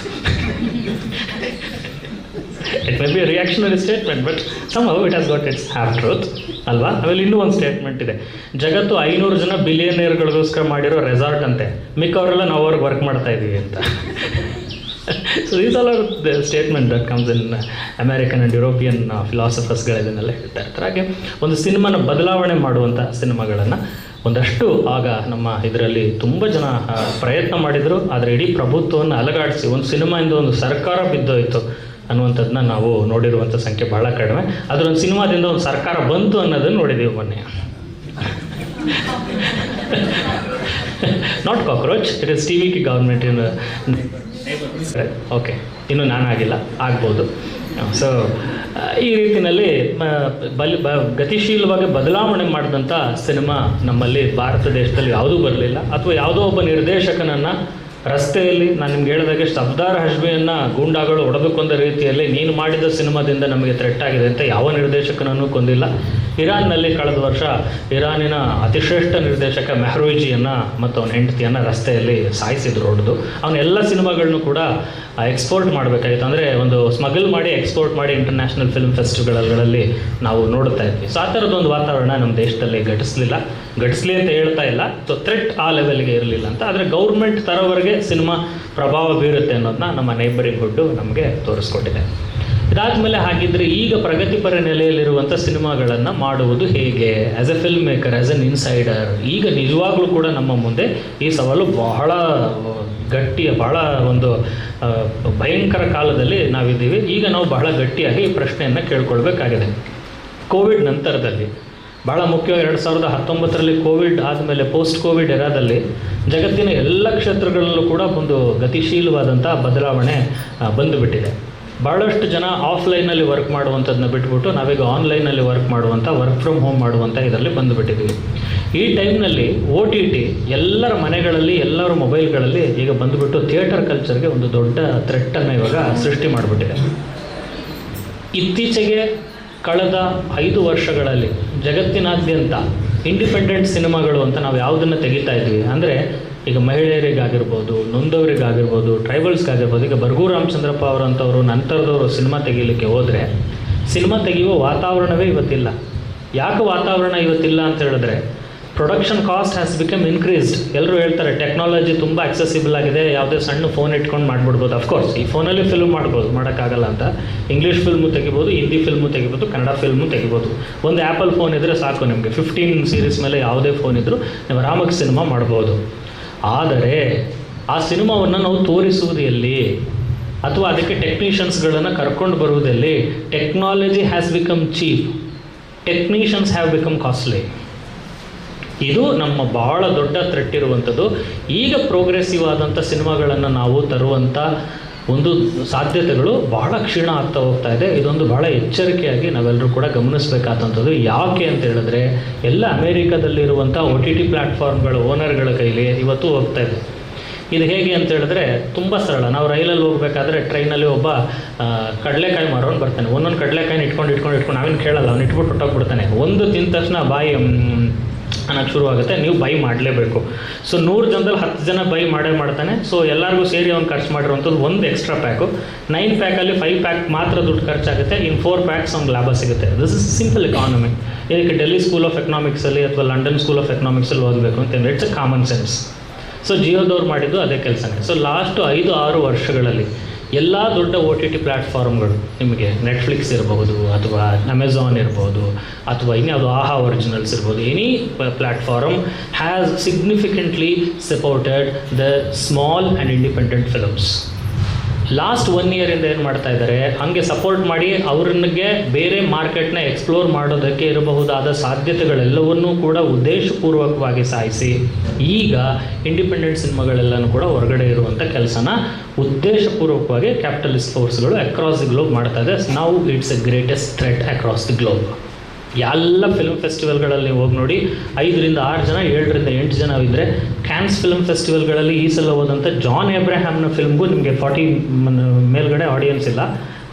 It may be reactionary statement, but somehow it has got its half truth ಅಲ್ವಾ. ಆಮೇಲೆ ಇನ್ನೂ ಒಂದು ಸ್ಟೇಟ್ಮೆಂಟ್ ಇದೆ, ಜಗತ್ತು 500 ಜನ ಬಿಲಿಯನಿಯರ್ಗಳಿಗೋಸ್ಕರ ಮಾಡಿರೋ ರೆಸಾರ್ಟ್ ಅಂತೆ, ಮಿಕ್ಕವರೆಲ್ಲ ನಾವು ಅವ್ರಿಗೆ ವರ್ಕ್ ಮಾಡ್ತಾ ಇದ್ದೀವಿ ಅಂತ. So these all are the statement that comes in American and European ಫಿಲಾಸಫರ್ಸ್ಗಳು ಇದನ್ನೆಲ್ಲ ಹೇಳ್ತಾ ಇರ್ತಾರೆ. ಹಾಗೆ ಒಂದು ಸಿನಿಮಾನ ಬದಲಾವಣೆ ಮಾಡುವಂಥ ಸಿನಿಮಾಗಳನ್ನು ಒಂದಷ್ಟು ಆಗ ನಮ್ಮ ಇದರಲ್ಲಿ ತುಂಬ ಜನ ಪ್ರಯತ್ನ ಮಾಡಿದರು, ಆದರೆ ಇಡೀ ಪ್ರಭುತ್ವವನ್ನು ಅಲಗಾಡಿಸಿ ಒಂದು ಸಿನಿಮಾಯಿಂದ ಒಂದು ಸರ್ಕಾರ ಬಿದ್ದೋಯಿತು ಅನ್ನುವಂಥದ್ದನ್ನ ನಾವು ನೋಡಿರುವಂಥ ಸಂಖ್ಯೆ ಭಾಳ ಕಡಿಮೆ. ಅದರೊಂದು ಸಿನಿಮಾದಿಂದ ಒಂದು ಸರ್ಕಾರ ಬಂತು ಅನ್ನೋದನ್ನು ನೋಡಿದ್ದೀವಿ ಮೊನ್ನೆ. Not cockroach, it is TVK government in okay, ಇನ್ನೂ ನಾನಾಗಿಲ್ಲ, ಆಗ್ಬೋದು. ಸೊ ಈ ರೀತಿಯಲ್ಲಿ ಗತಿಶೀಲವಾಗಿ ಬದಲಾವಣೆ ಮಾಡಿದಂಥ ಸಿನಿಮಾ ನಮ್ಮಲ್ಲಿ ಭಾರತ ದೇಶದಲ್ಲಿ ಯಾವುದೂ ಬರಲಿಲ್ಲ. ಅಥವಾ ಯಾವುದೋ ಒಬ್ಬ ನಿರ್ದೇಶಕನನ್ನು ರಸ್ತೆಯಲ್ಲಿ ನಾನು ನಿಮ್ಗೆ ಹೇಳಿದಾಗೆ ಸಫ್ದಾರ್ ಹಜ್ಮಿಯನ್ನು ಗೂಂಡಾಗಳು ಹೊಡೆದು ಕೊಂದ ರೀತಿಯಲ್ಲಿ ನೀನು ಮಾಡಿದ ಸಿನಿಮಾದಿಂದ ನಮಗೆ ಥ್ರೆಟ್ ಆಗಿದೆ ಅಂತ ಯಾವ ನಿರ್ದೇಶಕನನ್ನು ಕೊಂದಿಲ್ಲ. ಇರಾನ್ನಲ್ಲಿ ಕಳೆದ ವರ್ಷ ಇರಾನಿನ ಅತಿಶ್ರೇಷ್ಠ ನಿರ್ದೇಶಕ ಮೆಹ್ರೂಜಿಯನ್ನು ಮತ್ತು ಅವನ ಹೆಂಡತಿಯನ್ನು ರಸ್ತೆಯಲ್ಲಿ ಸಾಯಿಸಿದ್ರು ಹೊಡೆದು. ಅವನ್ನೆಲ್ಲ ಸಿನಿಮಾಗಳನ್ನು ಕೂಡ ಎಕ್ಸ್ಪೋರ್ಟ್ ಮಾಡಬೇಕಾಗಿತ್ತು, ಅಂದರೆ ಒಂದು ಸ್ಮಗಲ್ ಮಾಡಿ ಎಕ್ಸ್ಪೋರ್ಟ್ ಮಾಡಿ ಇಂಟರ್ನ್ಯಾಷನಲ್ ಫಿಲ್ಮ್ ಫೆಸ್ಟಿವಲ್ಗಳಲ್ಲಿ ನಾವು ನೋಡ್ತಾ ಇದ್ವಿ. ಸೊ ಆ ಥರದ್ದೊಂದು ವಾತಾವರಣ ನಮ್ಮ ದೇಶದಲ್ಲಿ ಘಟಿಸ್ಲಿ ಅಂತ ಹೇಳ್ತಾ ಇಲ್ಲ, ಸೊ ಥ್ರೆಟ್ ಆ ಲೆವೆಲ್ಗೆ ಇರಲಿಲ್ಲ ಅಂತ. ಆದರೆ ಗೌರ್ಮೆಂಟ್ ತರೋವರೆಗೆ ಸಿನಿಮಾ ಪ್ರಭಾವ ಬೀರುತ್ತೆ ಅನ್ನೋದನ್ನ ನಮ್ಮ ನೈಬರಿಂಗ್ ನಮಗೆ ತೋರಿಸ್ಕೊಟ್ಟಿದೆ. ಇದಾದಮೇಲೆ ಹಾಗಿದ್ರೆ ಈಗ ಪ್ರಗತಿಪರ ನೆಲೆಯಲ್ಲಿರುವಂಥ ಸಿನಿಮಾಗಳನ್ನು ಮಾಡುವುದು ಹೇಗೆ? As a film maker, as an insider, ಈಗ ನಿಜವಾಗ್ಲೂ ಕೂಡ ನಮ್ಮ ಮುಂದೆ ಈ ಸವಾಲು ಬಹಳ ಗಟ್ಟಿಯ, ಬಹಳ ಒಂದು ಭಯಂಕರ ಕಾಲದಲ್ಲಿ ನಾವಿದ್ದೀವಿ. ಈಗ ನಾವು ಬಹಳ ಗಟ್ಟಿಯಾಗಿ ಈ ಪ್ರಶ್ನೆಯನ್ನು ಕೇಳ್ಕೊಳ್ಬೇಕಾಗಿದೆ. ಕೋವಿಡ್ ನಂತರದಲ್ಲಿ ಭಾಳ ಮುಖ್ಯವಾಗಿ 2019ರಲ್ಲಿ ಕೋವಿಡ್ ಆದಮೇಲೆ ಪೋಸ್ಟ್ ಕೋವಿಡ್ ಎರಾದಲ್ಲಿ ಜಗತ್ತಿನ ಎಲ್ಲ ಕ್ಷೇತ್ರಗಳಲ್ಲೂ ಕೂಡ ಒಂದು ಗತಿಶೀಲವಾದಂಥ ಬದಲಾವಣೆ ಬಂದುಬಿಟ್ಟಿದೆ. ಭಾಳಷ್ಟು ಜನ ಆಫ್ಲೈನಲ್ಲಿ ವರ್ಕ್ ಮಾಡುವಂಥದ್ದನ್ನ ಬಿಟ್ಬಿಟ್ಟು ನಾವೀಗ ಆನ್ಲೈನಲ್ಲಿ ವರ್ಕ್ ಮಾಡುವಂಥ, ವರ್ಕ್ ಫ್ರಮ್ ಹೋಮ್ ಮಾಡುವಂಥ ಇದರಲ್ಲಿ ಬಂದುಬಿಟ್ಟಿದ್ದೀವಿ. ಈ ಟೈಮ್ನಲ್ಲಿ OTT ಎಲ್ಲರ ಮನೆಗಳಲ್ಲಿ, ಎಲ್ಲರ ಮೊಬೈಲ್ಗಳಲ್ಲಿ ಈಗ ಬಂದುಬಿಟ್ಟು ಥಿಯೇಟರ್ ಕಲ್ಚರ್ಗೆ ಒಂದು ದೊಡ್ಡ ಥ್ರೆಟ್ಟನ್ನು ಇವಾಗ ಸೃಷ್ಟಿ ಮಾಡಿಬಿಟ್ಟಿದೆ. ಇತ್ತೀಚೆಗೆ ಕಳೆದ 5 ವರ್ಷಗಳಲ್ಲಿ ಜಗತ್ತಿನಾದ್ಯಂತ ಇಂಡಿಪೆಂಡೆಂಟ್ ಸಿನಿಮಾಗಳು ಅಂತ ನಾವು ಯಾವುದನ್ನು ತೆಗಿತಾ ಇದ್ವಿ ಅಂದರೆ, ಈಗ ಮಹಿಳೆಯರಿಗಾಗಿರ್ಬೋದು, ನೊಂದವರಿಗಾಗಿರ್ಬೋದು, ಟ್ರೈಬಲ್ಸ್ಗಾಗಿರ್ಬೋದು, ಈಗ ಬರ್ಗು ರಾಮಚಂದ್ರಪ್ಪ ಅವರಂಥವರು ನಂತರದವರು ಸಿನಿಮಾ ತೆಗೀಲಿಕ್ಕೆ ಹೋದರೆ ಸಿನಿಮಾ ತೆಗೆಯುವ ವಾತಾವರಣವೇ ಇವತ್ತಿಲ್ಲ. ಯಾಕೆ ವಾತಾವರಣ ಇವತ್ತಿಲ್ಲ ಅಂತ ಹೇಳಿದ್ರೆ, production cost has become increased. ಎಲ್ಲರೂ ಹೇಳ್ತಾರೆ ಟೆಕ್ನಾಲಜಿ ತುಂಬ ಆಕ್ಸೆಸಿಬಲ್ ಆಗಿದೆ, ಯಾವುದೇ ಸಣ್ಣ ಫೋನ್ ಇಟ್ಕೊಂಡು ಮಾಡ್ಬಿಡ್ಬೋದು. ಅಫ್ಕೋರ್ಸ್ ಈ ಫೋನಲ್ಲಿ ಫಿಲ್ಮ್ ಮಾಡೋಕ್ಕಾಗಲ್ಲ ಅಂತ. ಇಂಗ್ಲೀಷ್ ಫಿಲ್ಮು ತೆಗಿಬೋದು, ಹಿಂದಿ ಫಿಲ್ಮು ತೆಗಿಬೋದು, ಕನ್ನಡ ಫಿಲ್ಮು ತೆಗಿಬೋದು. ಒಂದು ಆ್ಯಪಲ್ ಫೋನ್ ಇದ್ದರೆ ಸಾಕು ನಿಮಗೆ. 15 ಸೀರೀಸ್ ಮೇಲೆ ಯಾವುದೇ ಫೋನ್ ಇದ್ದರೂ ನೀವು ಆರಾಮಾಗಿ ಸಿನಿಮಾ ಮಾಡ್ಬೋದು. ಆದರೆ ಆ ಸಿನಿಮಾವನ್ನು ನಾವು ತೋರಿಸುವುದು ಎಲ್ಲಿ, ಅಥವಾ ಅದಕ್ಕೆ ಟೆಕ್ನಿಷಿಯನ್ಸ್ಗಳನ್ನು ಕರ್ಕೊಂಡು ಬರುವುದಲ್ಲಿ? Technology has become cheap, technicians have become costly. ಇದು ನಮ್ಮ ಬಹಳ ದೊಡ್ಡ ಥ್ರೆಟ್ ಇರುವಂಥದ್ದು. ಈಗ ಪ್ರೋಗ್ರೆಸಿವ್ ಆದಂಥ ಸಿನಿಮಾಗಳನ್ನು ನಾವು ತರುವಂಥ ಒಂದು ಸಾಧ್ಯತೆಗಳು ಬಹಳ ಕ್ಷೀಣ ಆಗ್ತಾ ಹೋಗ್ತಾ ಇದೆ. ಇದೊಂದು ಬಹಳ ಎಚ್ಚರಿಕೆಯಾಗಿ ನಾವೆಲ್ಲರೂ ಕೂಡ ಗಮನಿಸಬೇಕಾದಂಥದ್ದು. ಯಾಕೆ ಅಂತ ಹೇಳಿದ್ರೆ, ಎಲ್ಲ ಅಮೇರಿಕಾದಲ್ಲಿರುವಂಥ OTT ಪ್ಲ್ಯಾಟ್ಫಾರ್ಮ್ಗಳ ಓನರ್ಗಳ ಕೈಲಿ ಇವತ್ತು ಹೋಗ್ತಾ ಇದೆ. ಇದು ಹೇಗೆ ಅಂತ ಹೇಳಿದ್ರೆ ತುಂಬ ಸರಳ. ನಾವು ರೈಲಲ್ಲಿ ಹೋಗಬೇಕಾದ್ರೆ ಟ್ರೈನಲ್ಲಿ ಒಬ್ಬ ಕಡಲೆಕಾಯಿ ಮಾರೋನು ಬರ್ತಾನೆ. ಒಂದೊಂದು ಕಡಲೆಕಾಯಿನ ಇಟ್ಕೊಂಡು ನಾವೇನು ಕೇಳಲ್ಲ, ಅವ್ನು ಇಟ್ಬಿಟ್ಟು ಹೊಟ್ಟೋಗ್ಬಿಡ್ತಾನೆ. ಒಂದು ತಿಂದ ತಕ್ಷಣ ಬಾಯಿ ಅನ್ನೋಕ್ಕೆ ಶುರುವಾಗುತ್ತೆ. ನೀವು ಬೈ ಮಾಡಲೇಬೇಕು. ಸೊ 100 ಜನದಲ್ಲಿ 10 ಜನ ಬೈ ಮಾಡ್ತಾನೆ. ಸೊ ಎಲ್ಲರಿಗೂ ಸೇರಿ ಅವ್ನು ಖರ್ಚು ಮಾಡಿರುವಂಥದ್ದು ಒಂದು ಎಕ್ಸ್ಟ್ರಾ ಪ್ಯಾಕು. 9 ಪ್ಯಾಕಲ್ಲಿ 5 ಪ್ಯಾಕ್ ಮಾತ್ರ ದುಡ್ಡು ಖರ್ಚಾಗುತ್ತೆ, ಇನ್ನು 4 ಪ್ಯಾಕ್ಸ್ ಅವ್ನಿಗೆ ಲಾಭ ಸಿಗುತ್ತೆ. This is simple economy. ಇದಕ್ಕೆ ಡೆಲ್ಲಿ ಸ್ಕೂಲ್ ಆಫ್ ಎಕನಾಮಿಕ್ಸಲ್ಲಿ ಅಥವಾ ಲಂಡನ್ ಸ್ಕೂಲ್ ಆಫ್ ಎಕನಾಮಿಕ್ಸಲ್ಲಿ ಓದಬೇಕು ಅಂತಂದರೆ it's a common sense. So ಜಿಯೋದವ್ರು ಮಾಡಿದ್ದು ಅದೇ ಕೆಲಸನೇ. ಸೊ ಲಾಸ್ಟು 5-6 ವರ್ಷಗಳಲ್ಲಿ ಎಲ್ಲ ದೊಡ್ಡ OTT ಪ್ಲ್ಯಾಟ್ಫಾರ್ಮ್ಗಳು, ನಿಮಗೆ ನೆಟ್ಫ್ಲಿಕ್ಸ್ ಇರ್ಬೋದು, ಅಥವಾ ಅಮೆಝಾನ್ ಇರ್ಬೋದು, ಅಥವಾ ಇನ್ಯಾವುದು ಆಹಾ ಒರಿಜಿನಲ್ಸ್ ಇರ್ಬೋದು, any platform has significantly supported the small and independent films. Last 1 ಇಯರಿಂದ ಏನು ಮಾಡ್ತಾ ಇದ್ದಾರೆ, ಹಾಗೆ ಸಪೋರ್ಟ್ ಮಾಡಿ ಅವ್ರಿಗೆ ಬೇರೆ ಮಾರ್ಕೆಟ್ನ ಎಕ್ಸ್ಪ್ಲೋರ್ ಮಾಡೋದಕ್ಕೆ ಇರಬಹುದಾದ ಸಾಧ್ಯತೆಗಳೆಲ್ಲವನ್ನೂ ಕೂಡ ಉದ್ದೇಶಪೂರ್ವಕವಾಗಿ ಸಾಯಿಸಿ ಈಗ ಇಂಡಿಪೆಂಡೆಂಟ್ ಸಿನಿಮಾಗಳೆಲ್ಲನೂ ಕೂಡ ಹೊರಗಡೆ ಇರುವಂಥ ಕೆಲಸನ ಉದ್ದೇಶಪೂರ್ವಕವಾಗಿ ಕ್ಯಾಪಿಟಲಿಸ್ಟ್ ಫೋರ್ಸ್ಗಳು ಅಕ್ರಾಸ್ ದಿ ಗ್ಲೋಬ್ ಮಾಡ್ತಾ ಇದೆ. ನಾವು it's A greatest threat across the globe. ಎಲ್ಲ ಫಿಲ್ಮ್ ಫೆಸ್ಟಿವಲ್ಗಳಲ್ಲಿ ಹೋಗಿ ನೋಡಿ 5ರಿಂದ 6 ಜನ 7ರಿಂದ 8 ಜನ ಇದ್ದರೆ, ಕ್ಯಾನ್ಸ್ ಫಿಲ್ಮ್ ಫೆಸ್ಟಿವಲ್ಗಳಲ್ಲಿ ಈ ಸಲ ಹೋದಂಥ ಜಾನ್ ಎಬ್ರಹಾಮ್ನ ಫಿಲ್ಮ್ಗೂ ನಿಮಗೆ 40 ಮೇಲ್ಗಡೆ ಆಡಿಯನ್ಸ್ ಇಲ್ಲ.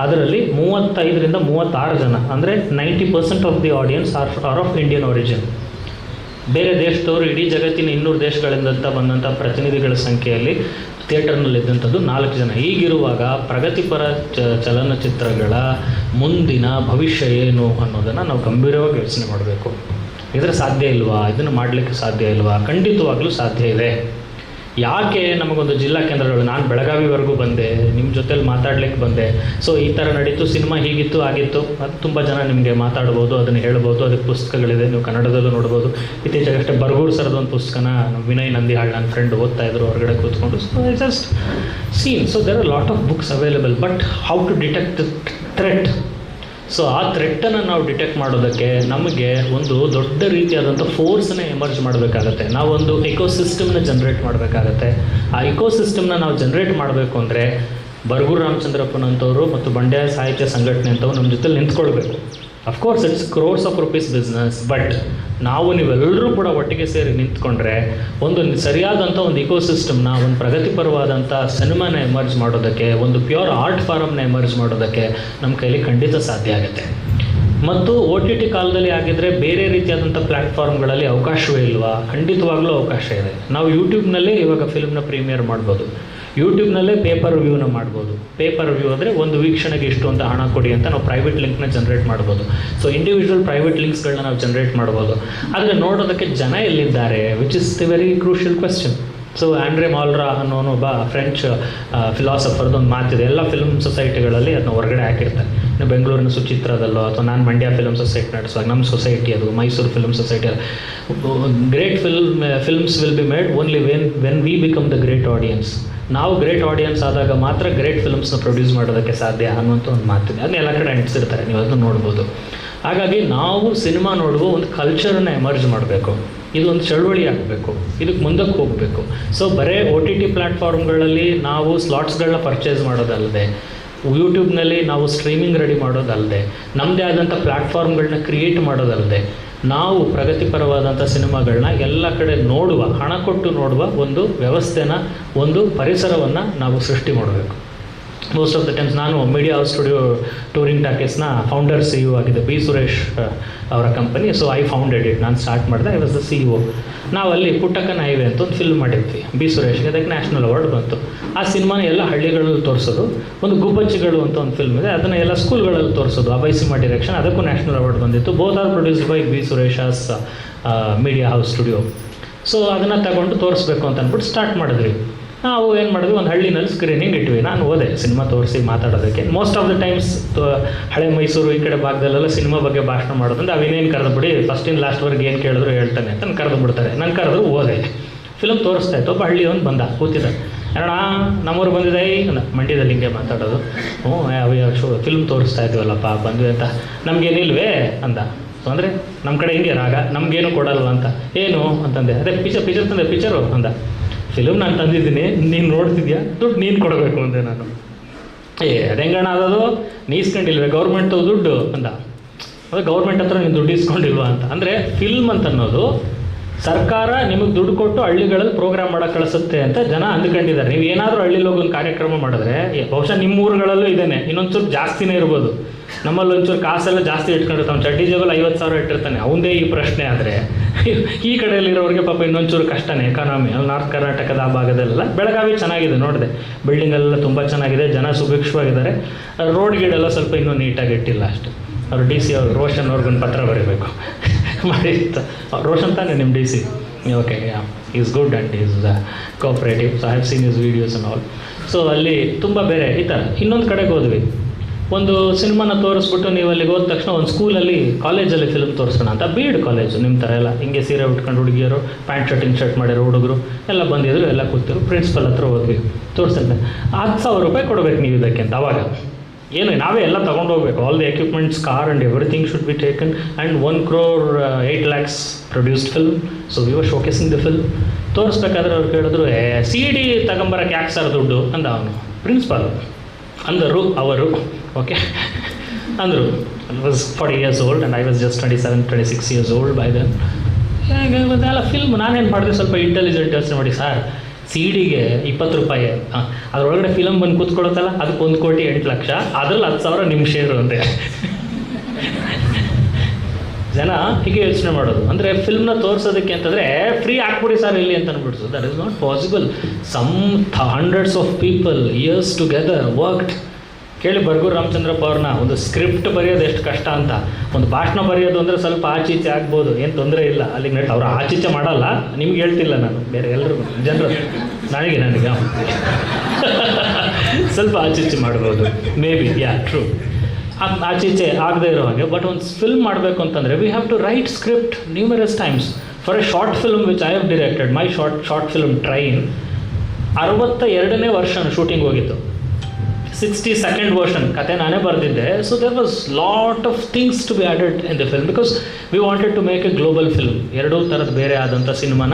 ಅದರಲ್ಲಿ 35ರಿಂದ 36 ಜನ, ಅಂದರೆ 90% of the audience are of Indian origin. ಬೇರೆ ದೇಶದವರು ಇಡೀ ಜಗತ್ತಿನ 200 ದೇಶಗಳಿಂದ ಬಂದಂಥ ಪ್ರತಿನಿಧಿಗಳ ಸಂಖ್ಯೆಯಲ್ಲಿ ಥಿಯೇಟರ್ನಲ್ಲಿದ್ದಂಥದ್ದು 4 ಜನ. ಹೀಗಿರುವಾಗ ಪ್ರಗತಿಪರ ಚಲನಚಿತ್ರಗಳ ಮುಂದಿನ ಭವಿಷ್ಯ ಏನು ಅನ್ನೋದನ್ನು ನಾವು ಗಂಭೀರವಾಗಿ ಯೋಚನೆ ಮಾಡಬೇಕು. ಇದರ ಸಾಧ್ಯ ಇಲ್ವಾ? ಇದನ್ನು ಮಾಡಲಿಕ್ಕೆ ಸಾಧ್ಯ ಇಲ್ವಾ? ಖಂಡಿತವಾಗ್ಲೂ ಸಾಧ್ಯ ಇದೆ. ಯಾಕೆ ನಮಗೊಂದು ಜಿಲ್ಲಾ ಕೇಂದ್ರಗಳು, ನಾನು ಬೆಳಗಾವಿವರೆಗೂ ಬಂದೆ, ನಿಮ್ಮ ಜೊತೆಲಿ ಮಾತಾಡ್ಲಿಕ್ಕೆ ಬಂದೆ. ಸೊ ಈ ಥರ ನಡೀತು, ಸಿನಿಮಾ ಹೀಗಿತ್ತು ಆಗಿತ್ತು, ಅದು ತುಂಬ ಜನ ನಿಮಗೆ ಮಾತಾಡ್ಬೋದು, ಅದನ್ನು ಹೇಳ್ಬೋದು. ಅದಕ್ಕೆ ಪುಸ್ತಕಗಳಿದೆ, ನೀವು ಕನ್ನಡದಲ್ಲೂ ನೋಡ್ಬೋದು. ಇತ್ತೀಚೆಗಷ್ಟೇ ಬರ್ಗೂರು ಸರ್ದು ಒಂದು ಪುಸ್ತಕನ ವಿನಯ್ ನಂದಿಹಾಳ್ ನನ್ನ ಫ್ರೆಂಡ್ ಓದ್ತಾ ಇದ್ರು ಹೊರಗಡೆ ಕೂತ್ಕೊಂಡು. So I just seen, so there are lot of books available, but how to detect the threat. So ಆ ಥ್ರೆಟ್ಟನ್ನು ನಾವು ಡಿಟೆಕ್ಟ್ ಮಾಡೋದಕ್ಕೆ ನಮಗೆ ಒಂದು ದೊಡ್ಡ ರೀತಿಯಾದಂಥ ಫೋರ್ಸನ್ನೇ ಎಮರ್ಜ್ ಮಾಡಬೇಕಾಗತ್ತೆ. ನಾವೊಂದು ಎಕೋಸಿಸ್ಟಮ್ನ ಜನ್ರೇಟ್ ಮಾಡಬೇಕಾಗತ್ತೆ. ಆ ಎಕೋಸಿಸ್ಟಮ್ನ ನಾವು ಜನ್ರೇಟ್ ಮಾಡಬೇಕು ಅಂದರೆ ಬರ್ಗೂರು ರಾಮಚಂದ್ರಪ್ಪನಂಥವ್ರು ಮತ್ತು ಬಂಡ್ಯ ಸಾಹಿತ್ಯ ಸಂಘಟನೆ ಅಂತವ್ರು ನಮ್ಮ ಜೊತೆಲಿ ನಿಂತ್ಕೊಳ್ಬೇಕು. Of course it's crores of rupees business, but ನಾವು ನೀವೆಲ್ಲರೂ ಕೂಡ ಒಟ್ಟಿಗೆ ಸೇರಿ ನಿಂತ್ಕೊಂಡ್ರೆ ಒಂದು ಸರಿಯಾದಂಥ ಒಂದು ಇಕೋಸಿಸ್ಟಮ್ನ, ಒಂದು ಪ್ರಗತಿಪರವಾದಂಥ ಸಿನಿಮಾನ ಎಮರ್ಜ್ ಮಾಡೋದಕ್ಕೆ, ಒಂದು ಪ್ಯೂರ್ ಆರ್ಟ್ ಫಾರಮ್ನ ಎಮರ್ಜ್ ಮಾಡೋದಕ್ಕೆ ನಮ್ಮ ಕೈಲಿ ಖಂಡಿತ ಸಾಧ್ಯ ಆಗುತ್ತೆ. ಮತ್ತು OTT ಕಾಲದಲ್ಲಿ ಆಗಿದ್ದರೆ ಬೇರೆ ರೀತಿಯಾದಂಥ ಪ್ಲ್ಯಾಟ್ಫಾರ್ಮ್ಗಳಲ್ಲಿ ಅವಕಾಶವೇ ಇಲ್ವಾ? ಖಂಡಿತವಾಗ್ಲೂ ಅವಕಾಶ ಇದೆ. ನಾವು ಯೂಟ್ಯೂಬ್ನಲ್ಲೇ ಇವಾಗ ಫಿಲ್ಮ್ನ ಪ್ರೀಮಿಯರ್ ಮಾಡ್ಬೋದು, ಯೂಟ್ಯೂಬ್ನಲ್ಲೇ ಪೇಪರ್ ರಿವ್ಯೂನ ಮಾಡ್ಬೋದು. ಪೇಪರ್ ರಿವ್ಯೂ ಅಂದರೆ ಒಂದು ವೀಕ್ಷಣೆಗೆ ಇಷ್ಟು ಅಂತ ಹಣ ಕೊಡಿ ಅಂತ ನಾವು ಪ್ರೈವೇಟ್ ಲಿಂಕ್ನ ಜನ್ರೇಟ್ ಮಾಡ್ಬೋದು. ಸೊ ಇಂಡಿವಿಜುವಲ್ ಪ್ರೈವೇಟ್ ಲಿಂಕ್ಸ್ಗಳನ್ನ ನಾವು ಜನ್ರೇಟ್ ಮಾಡ್ಬೋದು. ಆದರೆ ನೋಡೋದಕ್ಕೆ ಜನ ಎಲ್ಲಿದ್ದಾರೆ, which is the very crucial question. So Andre Malraux ಅನ್ನೋನು ಒಬ್ಬ ಫ್ರೆಂಚ್ ಫಿಲಾಸಫರ್ದು ಒಂದು ಮಾತಿದೆ, ಎಲ್ಲ ಫಿಲ್ಮ್ ಸೊಸೈಟಿಗಳಲ್ಲಿ ಅದನ್ನ ಹೊರಗಡೆ ಹಾಕಿರ್ತಾರೆ. ಇನ್ನು ಬೆಂಗಳೂರಿನ ಸುಚಿತ್ರದಲ್ಲೋ ಅಥವಾ ನಾನು ಮಂಡ್ಯ ಫಿಲ್ಮ್ ಸೊಸೈಟಿ ನಡೆಸುವಾಗ ನಮ್ಮ ಸೊಸೈಟಿ, ಅದು Mysuru film society, great films will be made only when we become the great audience. ನಾವು ಗ್ರೇಟ್ ಆಡಿಯನ್ಸ್ ಆದಾಗ ಮಾತ್ರ ಗ್ರೇಟ್ ಫಿಲ್ಮ್ಸ್ನ ಪ್ರೊಡ್ಯೂಸ್ ಮಾಡೋದಕ್ಕೆ ಸಾಧ್ಯ ಅನ್ನುವಂಥ ಒಂದು ಮಾತಿದೆ. ಅದನ್ನ ಎಲ್ಲ ಕಡೆ ಅಂಟಿಸಿರ್ತಾರೆ, ನೀವು ಅದನ್ನು ನೋಡ್ಬೋದು. ಹಾಗಾಗಿ ನಾವು ಸಿನಿಮಾ ನೋಡುವ ಒಂದು ಕಲ್ಚರನ್ನು ಎಮರ್ಜ್ ಮಾಡಬೇಕು. ಇದೊಂದು ಚಳುವಳಿ ಆಗಬೇಕು, ಇದಕ್ಕೆ ಮುಂದಕ್ಕೆ ಹೋಗಬೇಕು. ಸೊ ಬರೀ OTT ಪ್ಲ್ಯಾಟ್ಫಾರ್ಮ್ಗಳಲ್ಲಿ ನಾವು ಸ್ಲಾಟ್ಸ್ಗಳನ್ನ ಪರ್ಚೇಸ್ ಮಾಡೋದಲ್ಲದೆ, ಯೂಟ್ಯೂಬ್ನಲ್ಲಿ ನಾವು ಸ್ಟ್ರೀಮಿಂಗ್ ರೆಡಿ ಮಾಡೋದಲ್ಲದೆ, ನಮ್ಮದೇ ಆದಂಥ ಪ್ಲ್ಯಾಟ್ಫಾರ್ಮ್ಗಳನ್ನ ಕ್ರಿಯೇಟ್ ಮಾಡೋದಲ್ಲದೆ, ನಾವು ಪ್ರಗತಿಪರವಾದಂಥ ಸಿನಿಮಾಗಳನ್ನ ಎಲ್ಲ ಕಡೆ ನೋಡುವ, ಹಣ ಕೊಟ್ಟು ನೋಡುವ ಒಂದು ವ್ಯವಸ್ಥೆನ, ಒಂದು ಪರಿಸರವನ್ನು ನಾವು ಸೃಷ್ಟಿ ಮಾಡಬೇಕು. ಮೋಸ್ಟ್ ಆಫ್ ದ ಟೈಮ್ಸ್ ನಾನು ಮೀಡಿಯಾ ಹೌಸ್ ಸ್ಟುಡಿಯೋ ಟೂರಿಂಗ್ ಟಾಕೀಸ್ನ ಫೌಂಡರ್ CEO ಆಗಿದೆ, ಬಿ ಸುರೇಶ್ ಅವರ ಕಂಪನಿ. So I founded it. ನಾನು ಸ್ಟಾರ್ಟ್ ಮಾಡಿದೆ, ಐ ವಾಸ್ ದ CEO. ನಾವಲ್ಲಿ ಪುಟ್ಟಕ್ಕನ ಹೈವೇ ಅಂತ ಒಂದು ಫಿಲ್ಮ್ ಮಾಡಿದ್ವಿ ಬಿ ಸುರೇಶ್ಗೆ, ಅದಕ್ಕೆ ನ್ಯಾಷನಲ್ ಅವಾರ್ಡ್ ಬಂತು. ಆ ಸಿನಿಮಾನ ಎಲ್ಲ ಹಳ್ಳಿಗಳಲ್ಲಿ ತೋರಿಸೋದು. ಒಂದು ಗುಬ್ಬಚ್ಚಿಗಳು ಅಂತ ಒಂದು ಫಿಲ್ಮ್ ಇದೆ, ಅದನ್ನು ಎಲ್ಲ ಸ್ಕೂಲ್ಗಳಲ್ಲಿ ತೋರಿಸೋದು, ಅಭಯ್ ಸಿಂಹ ಡೈರೆಕ್ಷನ್, ಅದಕ್ಕೂ ನ್ಯಾಷನಲ್ ಅವಾರ್ಡ್ ಬಂದಿತ್ತು. Both are produced by B Suresh's media house studio. So ಅದನ್ನು ತಗೊಂಡು ತೋರಿಸ್ಬೇಕು ಅಂತ ಅಂದ್ಬಿಟ್ಟು ಸ್ಟಾರ್ಟ್ ಮಾಡಿದ್ವಿ. ನಾವು ಏನು ಮಾಡಿದ್ವಿ, ಒಂದು ಹಳ್ಳಿನಲ್ಲಿ ಸ್ಕ್ರೀನಿಂಗ್ ಇಟ್ವಿ. ನಾನು ಹೋದೆ ಸಿನಿಮಾ ತೋರಿಸಿ ಮಾತಾಡೋದಕ್ಕೆ. ಮೋಸ್ಟ್ ಆಫ್ ದ ಟೈಮ್ಸ್ ಹಳೆ ಮೈಸೂರು ಈ ಕಡೆ ಭಾಗದಲ್ಲೆಲ್ಲ ಸಿನಿಮಾ ಬಗ್ಗೆ ಭಾಷಣ ಮಾಡೋದಂದ್ರೆ ಅವಿನೇನು ಕರೆದುಬಿಡಿ, ಫಸ್ಟಿಂದ ಲಾಸ್ಟ್ವರೆಗೆ ಏನು ಕೇಳಿದ್ರು ಹೇಳ್ತಾನೆ ಅಂತ ಕರೆದು ಬಿಡ್ತಾರೆ. ನಾನು ಕರೆದ್ರು ಹೋದೆ, ಫಿಲ್ಮ್ ತೋರಿಸ್ತಾ ಇತ್ತು. ಒಬ್ಬ ಹಳ್ಳಿಯವನು ಬಂದ, ಕೂತಿದ್ದ. ಅಣ್ಣ ನಮ್ಮೂರು ಬಂದಿದೆ ಅಂದ, ಮಂಡ್ಯದಲ್ಲಿ ಹಿಂಗೆ ಮಾತಾಡೋದು. ಫಿಲ್ಮ್ ತೋರಿಸ್ತಾ ಇದ್ದೀವಲ್ಲಪ್ಪ, ಬಂದ್ವಿ ಅಂತ. ನಮಗೇನಿಲ್ವೇ ಅಂದ. ಸೊ ಅಂದರೆ ನಮ್ಮ ಕಡೆ ಹಿಂಗೆ ರಾಗ, ನಮಗೇನು ಕೊಡಲ್ವ ಅಂತ. ಏನು ಅಂತಂದೆ. ಅದೇ ಪಿಕ್ಚರ್ ತಂದೆ, ಪಿಕ್ಚರು ಅಂದ. ಫಿಲ್ಮ್ ನಾನು ತಂದಿದ್ದೀನಿ, ನೀನು ನೋಡ್ತಿದ್ಯಾ, ದುಡ್ಡು ನೀನು ಕೊಡಬೇಕು ಅಂದೆ ನಾನು. ಅದು ಹೆಂಗಣ್ಣ ಆಗೋದು, ನೀ ಇಸ್ಕೊಂಡಿಲ್ವೇ ಗೌರ್ಮೆಂಟ್ ದುಡ್ಡು ಅಂದ. ಅದೇ ಗೌರ್ಮೆಂಟ್ ಹತ್ರ ನೀನು ದುಡ್ಡು ಇಸ್ಕೊಂಡಿಲ್ವಾ ಅಂತ. ಅಂದರೆ ಫಿಲ್ಮ್ ಅಂತ ಅನ್ನೋದು ಸರ್ಕಾರ ನಿಮಗೆ ದುಡ್ಡು ಕೊಟ್ಟು ಹಳ್ಳಿಗಳಲ್ಲಿ ಪ್ರೋಗ್ರಾಮ್ ಮಾಡೋಕ್ಕೆ ಕಳಿಸುತ್ತೆ ಅಂತ ಜನ ಅಂದ್ಕೊಂಡಿದ್ದಾರೆ. ನೀವು ಏನಾದರೂ ಹಳ್ಳಿಲಿ ಹೋಗಿ ಒಂದು ಕಾರ್ಯಕ್ರಮ ಮಾಡಿದ್ರೆ, ಬಹುಶಃ ನಿಮ್ಮ ಊರುಗಳಲ್ಲೂ ಇದೇನೆ, ಇನ್ನೊಂದು ಚೂರು ಜಾಸ್ತಿನೇ ಇರ್ಬೋದು. ನಮ್ಮಲ್ಲಿ ಒಂಚೂರು ಕಾಸೆಲ್ಲ ಜಾಸ್ತಿ ಇಟ್ಕೊಂಡಿರ್ತಾವೆ, ಚಡ್ಡಿ ಜೇಬಲ್ಲಿ 50,000 ಇಟ್ಟಿರ್ತಾನೆ, ಅವಂದೇ ಈ ಪ್ರಶ್ನೆ. ಆದರೆ ಈ ಕಡೆಯಲ್ಲಿರೋರಿಗೆ ಪಾಪ ಇನ್ನೊಂಚೂರು ಕಷ್ಟನೇ ಎಕಾನಮಿ. ಅಲ್ಲಿ ನಾರ್ತ್ ಕರ್ನಾಟಕದ ಆ ಭಾಗದಲ್ಲೆಲ್ಲ. ಬೆಳಗಾವಿ ಚೆನ್ನಾಗಿದೆ, ನೋಡಿದೆ, ಬಿಲ್ಡಿಂಗೆಲ್ಲ ತುಂಬ ಚೆನ್ನಾಗಿದೆ, ಜನ ಸುಭಿಕ್ಷವಾಗಿದ್ದಾರೆ. ರೋಡ್ ಗೀಡೆಲ್ಲ ಸ್ವಲ್ಪ ಇನ್ನೂ ನೀಟಾಗಿ ಇಟ್ಟಿಲ್ಲ ಅಷ್ಟು. ಅವರು DC ಅವ್ರು, ರೋಷನ್ ಅವ್ರಿಗೊಂದು ಪತ್ರ ಬರೀಬೇಕು ಮಾಡಿ. ರೋಷನ್ ತಾನೇ ನಿಮ್ಮ DC? Okay, is good and is cooperative. So I have seen is videos and all. So ಅಲ್ಲಿ ತುಂಬ ಬೇರೆ ಈ ಥರ. ಇನ್ನೊಂದು ಕಡೆಗೆ ಹೋದ್ವಿ, ಒಂದು ಸಿನಿಮಾನ ತೋರಿಸ್ಬಿಟ್ಟು ನೀವು ಅಲ್ಲಿಗೆ ಹೋದ ತಕ್ಷಣ ಒಂದು ಸ್ಕೂಲಲ್ಲಿ, ಕಾಲೇಜಲ್ಲಿ ಫಿಲ್ಮ್ ತೋರಿಸೋಣ ಅಂತ. ಬೀಡ್ ಕಾಲೇಜು ನಿಮ್ಮ ಥರ ಎಲ್ಲ ಹಿಂಗೆ ಸೀರೆ ಉಟ್ಕೊಂಡು ಹುಡುಗಿಯರು, ಪ್ಯಾಂಟ್ ಶರ್ಟ್ ಇನ್ ಶರ್ಟ್ ಮಾಡಿರೋ ಹುಡುಗರು ಎಲ್ಲ ಬಂದಿದ್ರು, ಎಲ್ಲ ಕೂತಿರು. ಪ್ರಿನ್ಸಿಪಲ್ ಹತ್ರ ಹೋದ್ವಿ, ತೋರಿಸಿದ್ದೆ. 10,000 ರೂಪಾಯಿ ಕೊಡಬೇಕು ನೀವು ಇದಕ್ಕೆ ಅಂತ. ಅವಾಗ ಏನು, ನಾವೇ ಎಲ್ಲ ತೊಗೊಂಡು ಹೋಗ್ಬೇಕು. All the equipments, car and everything should be taken. And 1 crore 8 lakhs produced film. So we were showcasing the film. ತೋರಿಸ್ಬೇಕಾದ್ರೆ ಅವ್ರು ಕೇಳಿದ್ರು, CD ತಗೊಂಬರಕ್ಕೆ ಯಾಕೆ ಸರ್ ದುಡ್ಡು ಅಂದ ಅವನು, ಪ್ರಿನ್ಸಿಪಾಲ್ ಅಂದರು ಅವರು. ಓಕೆ, ಅಂದರು. I was 40 years old and I was just 27-26 years old by then. ಅದೆಲ್ಲ ಫಿಲ್ಮ್ ನಾನೇನು ಮಾಡಿದೆ, ಸ್ವಲ್ಪ ಇಂಟೆಲಿಜೆಂಟ್ ಯೋಚನೆ ಮಾಡಿ, ಸರ್ CD-ಗೆ 20 ರೂಪಾಯಿ, ಅದರೊಳಗಡೆ ಫಿಲಮ್ ಬಂದು ಕೂತ್ಕೊಳುತ್ತಲ್ಲ, ಅದಕ್ಕೆ 1,08,00,000, ಅದ್ರಲ್ಲಿ 10,000 ನಿಮ್ಮ ಶೇರು ಅಂದೆ. ಜನ ಹೀಗೆ ಯೋಚನೆ ಮಾಡೋದು. ಅಂದರೆ ಫಿಲ್ಮ್ನ ತೋರಿಸೋದಕ್ಕೆ ಅಂತಂದರೆ ಫ್ರೀ ಹಾಕ್ಬಿಡಿ ಸರ್ ಇಲ್ಲಿ ಅಂತ ಅಂದ್ಬಿಡ್ಸೋದು. That is not possible. Some hundreds of people years together worked. ಕೇಳಿ ಬರ್ಗೂರು ರಾಮಚಂದ್ರಪ್ಪ ಅವ್ರನ್ನ, ಒಂದು ಸ್ಕ್ರಿಪ್ಟ್ ಬರೆಯೋದು ಎಷ್ಟು ಕಷ್ಟ ಅಂತ. ಒಂದು ಭಾಷಣ ಬರೆಯೋದು ಅಂದರೆ ಸ್ವಲ್ಪ ಆಚೀಚೆ ಆಗ್ಬೋದು, ಏನು ತೊಂದರೆ ಇಲ್ಲ. ಅಲ್ಲಿಗೆ ನೆಟ್ ಅವ್ರು ಆಚೀಚೆ ಮಾಡಲ್ಲ, ನಿಮ್ಗೆ ಹೇಳ್ತಿಲ್ಲ ನಾನು, ಬೇರೆ ಎಲ್ಲರಿಗೂ ಜನರು ನನಗೆ ಸ್ವಲ್ಪ ಆಚೀಚೆ ಮಾಡ್ಬೋದು, ಮೇ ಬಿ, ಯಾ ಟ್ರೂ. ಆಚೀಚೆ ಆಗದೆ ಇರೋ ಹಾಗೆ. ಬಟ್ ಒಂದು ಫಿಲ್ಮ್ ಮಾಡಬೇಕು ಅಂತಂದರೆ we have to write script numerous times. For a short film which I have directed, my short film train, 62ನೇ ವರ್ಷ ಶೂಟಿಂಗ್ ಹೋಗಿತ್ತು. 62nd ವರ್ಷನ್ ಕತೆ ನಾನೇ ಬರೆದಿದ್ದೆ. So there was lot of things to be added in the film because we wanted to make a global film. ಎರಡೂ ಥರದ ಬೇರೆ ಆದಂಥ ಸಿನಿಮಾನ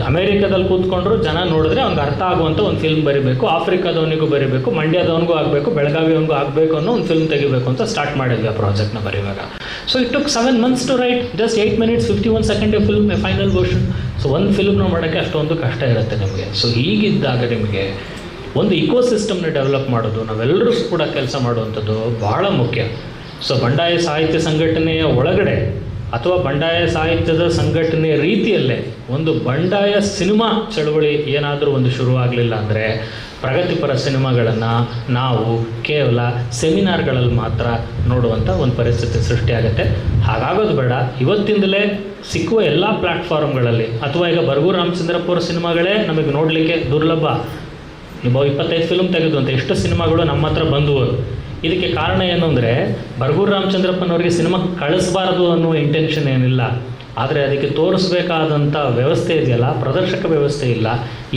ಅಮೇರಿಕಾದಲ್ಲಿ ಕೂತ್ಕೊಂಡ್ರು ಜನ ನೋಡಿದ್ರೆ ಅವ್ನಿಗೆ ಅರ್ಥ ಆಗುವಂಥ ಒಂದು ಫಿಲ್ಮ್ ಬರೀಬೇಕು, ಆಫ್ರಿಕಾದವನಿಗೂ ಬರೀಬೇಕು, ಮಂಡ್ಯದವನಿಗೂ ಆಗಬೇಕು, ಬೆಳಗಾವಿಯವನಿಗೂ ಆಗಬೇಕು ಅನ್ನೋ ಒಂದು ಫಿಲ್ಮ್ ತೆಗಿಬೇಕು ಅಂತ ಸ್ಟಾರ್ಟ್ ಮಾಡಿದ್ವಿ ಆ ಪ್ರಾಜೆಕ್ಟ್ನ ಬರೆಯುವಾಗ. So it took 7 months to write, just 8 minutes 51 seconds a film, a final version. So ಒಂದು ಫಿಲ್ಮ್ನ ಮಾಡೋಕ್ಕೆ ಅಷ್ಟೊಂದು ಕಷ್ಟ ಇರುತ್ತೆ ನಿಮಗೆ. ಸೊ ಹೀಗಿದ್ದಾಗ ನಿಮಗೆ ಒಂದು ಇಕೋಸಿಸ್ಟಮ್ನ ಡೆವಲಪ್ ಮಾಡೋದು, ನಾವೆಲ್ಲರೂ ಕೂಡ ಕೆಲಸ ಮಾಡುವಂಥದ್ದು ಬಹಳ ಮುಖ್ಯ. ಸೊ ಬಂಡಾಯ ಸಾಹಿತ್ಯ ಸಂಘಟನೆಯ ಒಳಗಡೆ ಅಥವಾ ಬಂಡಾಯ ಸಾಹಿತ್ಯದ ಸಂಘಟನೆಯ ರೀತಿಯಲ್ಲೇ ಒಂದು ಬಂಡಾಯ ಸಿನಿಮಾ ಚಳವಳಿ ಏನಾದರೂ ಒಂದು ಶುರುವಾಗಲಿಲ್ಲ ಅಂದರೆ ಪ್ರಗತಿಪರ ಸಿನಿಮಾಗಳನ್ನು ನಾವು ಕೇವಲ ಸೆಮಿನಾರ್ಗಳಲ್ಲಿ ಮಾತ್ರ ನೋಡುವಂಥ ಒಂದು ಪರಿಸ್ಥಿತಿ ಸೃಷ್ಟಿಯಾಗುತ್ತೆ. ಹಾಗಾಗೋದು ಬೇಡ. ಇವತ್ತಿಂದಲೇ ಸಿಕ್ಕುವ ಎಲ್ಲ ಪ್ಲ್ಯಾಟ್ಫಾರ್ಮ್ಗಳಲ್ಲಿ, ಅಥವಾ ಈಗ ಬರ್ಗೂರು ರಾಮಚಂದ್ರಪ್ಪ ಅವರ ಸಿನಿಮಾಗಳೇ ನಮಗೆ ನೋಡಲಿಕ್ಕೆ ದುರ್ಲಭ. 25 ಫಿಲ್ಮ್ ತೆಗೆದು ಅಂತ ಎಷ್ಟು ಸಿನಿಮಾಗಳು ನಮ್ಮ ಹತ್ರ ಬಂದವು. ಇದಕ್ಕೆ ಕಾರಣ ಏನು ಅಂದರೆ ಬರ್ಗೂರು ರಾಮಚಂದ್ರಪ್ಪನವ್ರಿಗೆ ಸಿನಿಮಾ ಕಳಿಸ್ಬಾರ್ದು ಅನ್ನೋ ಇಂಟೆನ್ಷನ್ ಏನಿಲ್ಲ, ಆದರೆ ಅದಕ್ಕೆ ತೋರಿಸ್ಬೇಕಾದಂಥ ವ್ಯವಸ್ಥೆ ಇದೆಯಲ್ಲ, ಪ್ರದರ್ಶಕ ವ್ಯವಸ್ಥೆ ಇಲ್ಲ.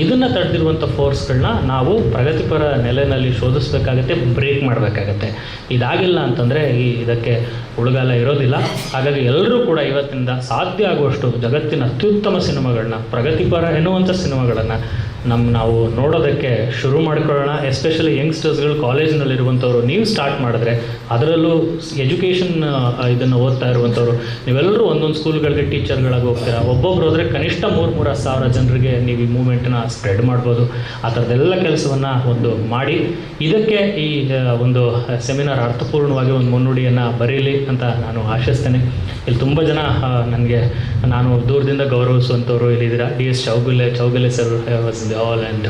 ಇದನ್ನು ತಡೆದಿರುವಂಥ ಫೋರ್ಸ್ಗಳನ್ನ ನಾವು ಪ್ರಗತಿಪರ ನೆಲೆಯಲ್ಲಿ ಶೋಧಿಸಬೇಕಾಗತ್ತೆ, ಬ್ರೇಕ್ ಮಾಡಬೇಕಾಗತ್ತೆ. ಇದಾಗಿಲ್ಲ ಅಂತಂದರೆ ಇದಕ್ಕೆ ಉಳುಗಾಲ ಇರೋದಿಲ್ಲ. ಹಾಗಾಗಿ ಎಲ್ಲರೂ ಕೂಡ ಇವತ್ತಿನಿಂದ ಸಾಧ್ಯ ಆಗುವಷ್ಟು ಜಗತ್ತಿನ ಅತ್ಯುತ್ತಮ ಸಿನಿಮಾಗಳನ್ನ, ಪ್ರಗತಿಪರ ಎನ್ನುವಂಥ ಸಿನಿಮಾಗಳನ್ನು ನಾವು ನೋಡೋದಕ್ಕೆ ಶುರು ಮಾಡಿಕೊಳ್ಳೋಣ. ಎಸ್ಪೆಷಲಿ ಯಂಗ್ಸ್ಟರ್ಸ್ಗಳು, ಕಾಲೇಜಿನಲ್ಲಿರುವಂಥವ್ರು, ನೀವು ಸ್ಟಾರ್ಟ್ ಮಾಡಿದ್ರೆ, ಅದರಲ್ಲೂ ಎಜುಕೇಷನ್ ಇದನ್ನು ಓದ್ತಾ ಇರುವಂಥವ್ರು ನೀವೆಲ್ಲರೂ ಒಂದೊಂದು ಸ್ಕೂಲ್ಗಳಿಗೆ ಟೀಚರ್ಗಳಾಗಿ ಹೋಗ್ತೀರಾ. ಒಬ್ಬೊಬ್ರು ಹೋದರೆ ಕನಿಷ್ಠ 3,000 ಸಾವಿರ ಜನರಿಗೆ ನೀವು ಈ ಮೂವ್ಮೆಂಟನ್ನ ಸ್ಪ್ರೆಡ್ ಮಾಡ್ಬೋದು. ಆ ಥರದ್ದೆಲ್ಲ ಕೆಲಸವನ್ನು ಒಂದು ಮಾಡಿ ಇದಕ್ಕೆ ಈ ಒಂದು ಸೆಮಿನಾರ್ ಅರ್ಥಪೂರ್ಣವಾಗಿ ಒಂದು ಮುನ್ನುಡಿಯನ್ನು ಬರೀಲಿ ಅಂತ ನಾನು ಆಶಿಸ್ತೇನೆ. ಇಲ್ಲಿ ತುಂಬ ಜನ ನನಗೆ ನಾನು ದೂರದಿಂದ ಗೌರವಿಸುವಂಥವ್ರು ಇಲ್ಲಿದ್ದೀರಾ. DS Chougule sir was in the hall, and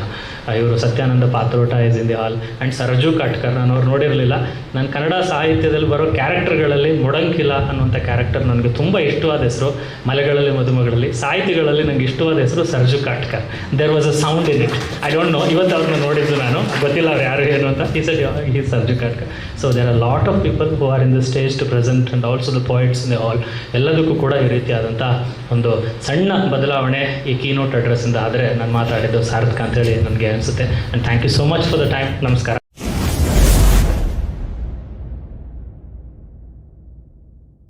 ಇವರು Sathyananda Patrota is in the hall, and Sarju Katkar. ನಾನು ಅವ್ರು ನೋಡಿರಲಿಲ್ಲ. ನನ್ನ ಕನ್ನಡ ಸಾಹಿತ್ಯದಲ್ಲಿ ಬರೋ ಕ್ಯಾರೆಕ್ಟರ್ಗಳಲ್ಲಿ ಮೊಡಂಕಿಲ ಅನ್ನುವಂಥ ಕ್ಯಾರೆಕ್ಟರ್ ನನಗೆ ತುಂಬ ಇಷ್ಟವಾದ ಹೆಸರು. ಮಲೆಗಳಲ್ಲಿ ಮದುಮಗಳಲ್ಲಿ ಸಾಹಿತಿಗಳಲ್ಲಿ ನನಗೆ ಇಷ್ಟವಾದ ಹೆಸರು Sarju Katkar. There was a sound in it. I don't know, ಇವತ್ತು ಅವ್ರನ್ನ ನೋಡಿದ್ದು ನಾನು, ಗೊತ್ತಿಲ್ಲ ಅವ್ರು ಯಾರು ಏನು ಅಂತ. ಈ Sarju Katkar. So there are lot of people who are in the stage to present, and also the poets in the hall. ಎಲ್ಲದಕ್ಕೂ ಕೂಡ ಈ ರೀತಿಯಾದಂಥ ಒಂದು ಸಣ್ಣ ಬದಲಾವಣೆ ಈ ಕೀನೋಟ್ ಅಡ್ರೆಸ್ಸಿಂದ ಆದರೆ ನಾನು ಮಾತಾಡಿದ್ದು ಸಾರ್ಥಕ ಅಂತೇಳಿ ನನಗೆ ಅನಿಸುತ್ತೆ. And thank you so much for the time. ನಮಸ್ಕಾರ.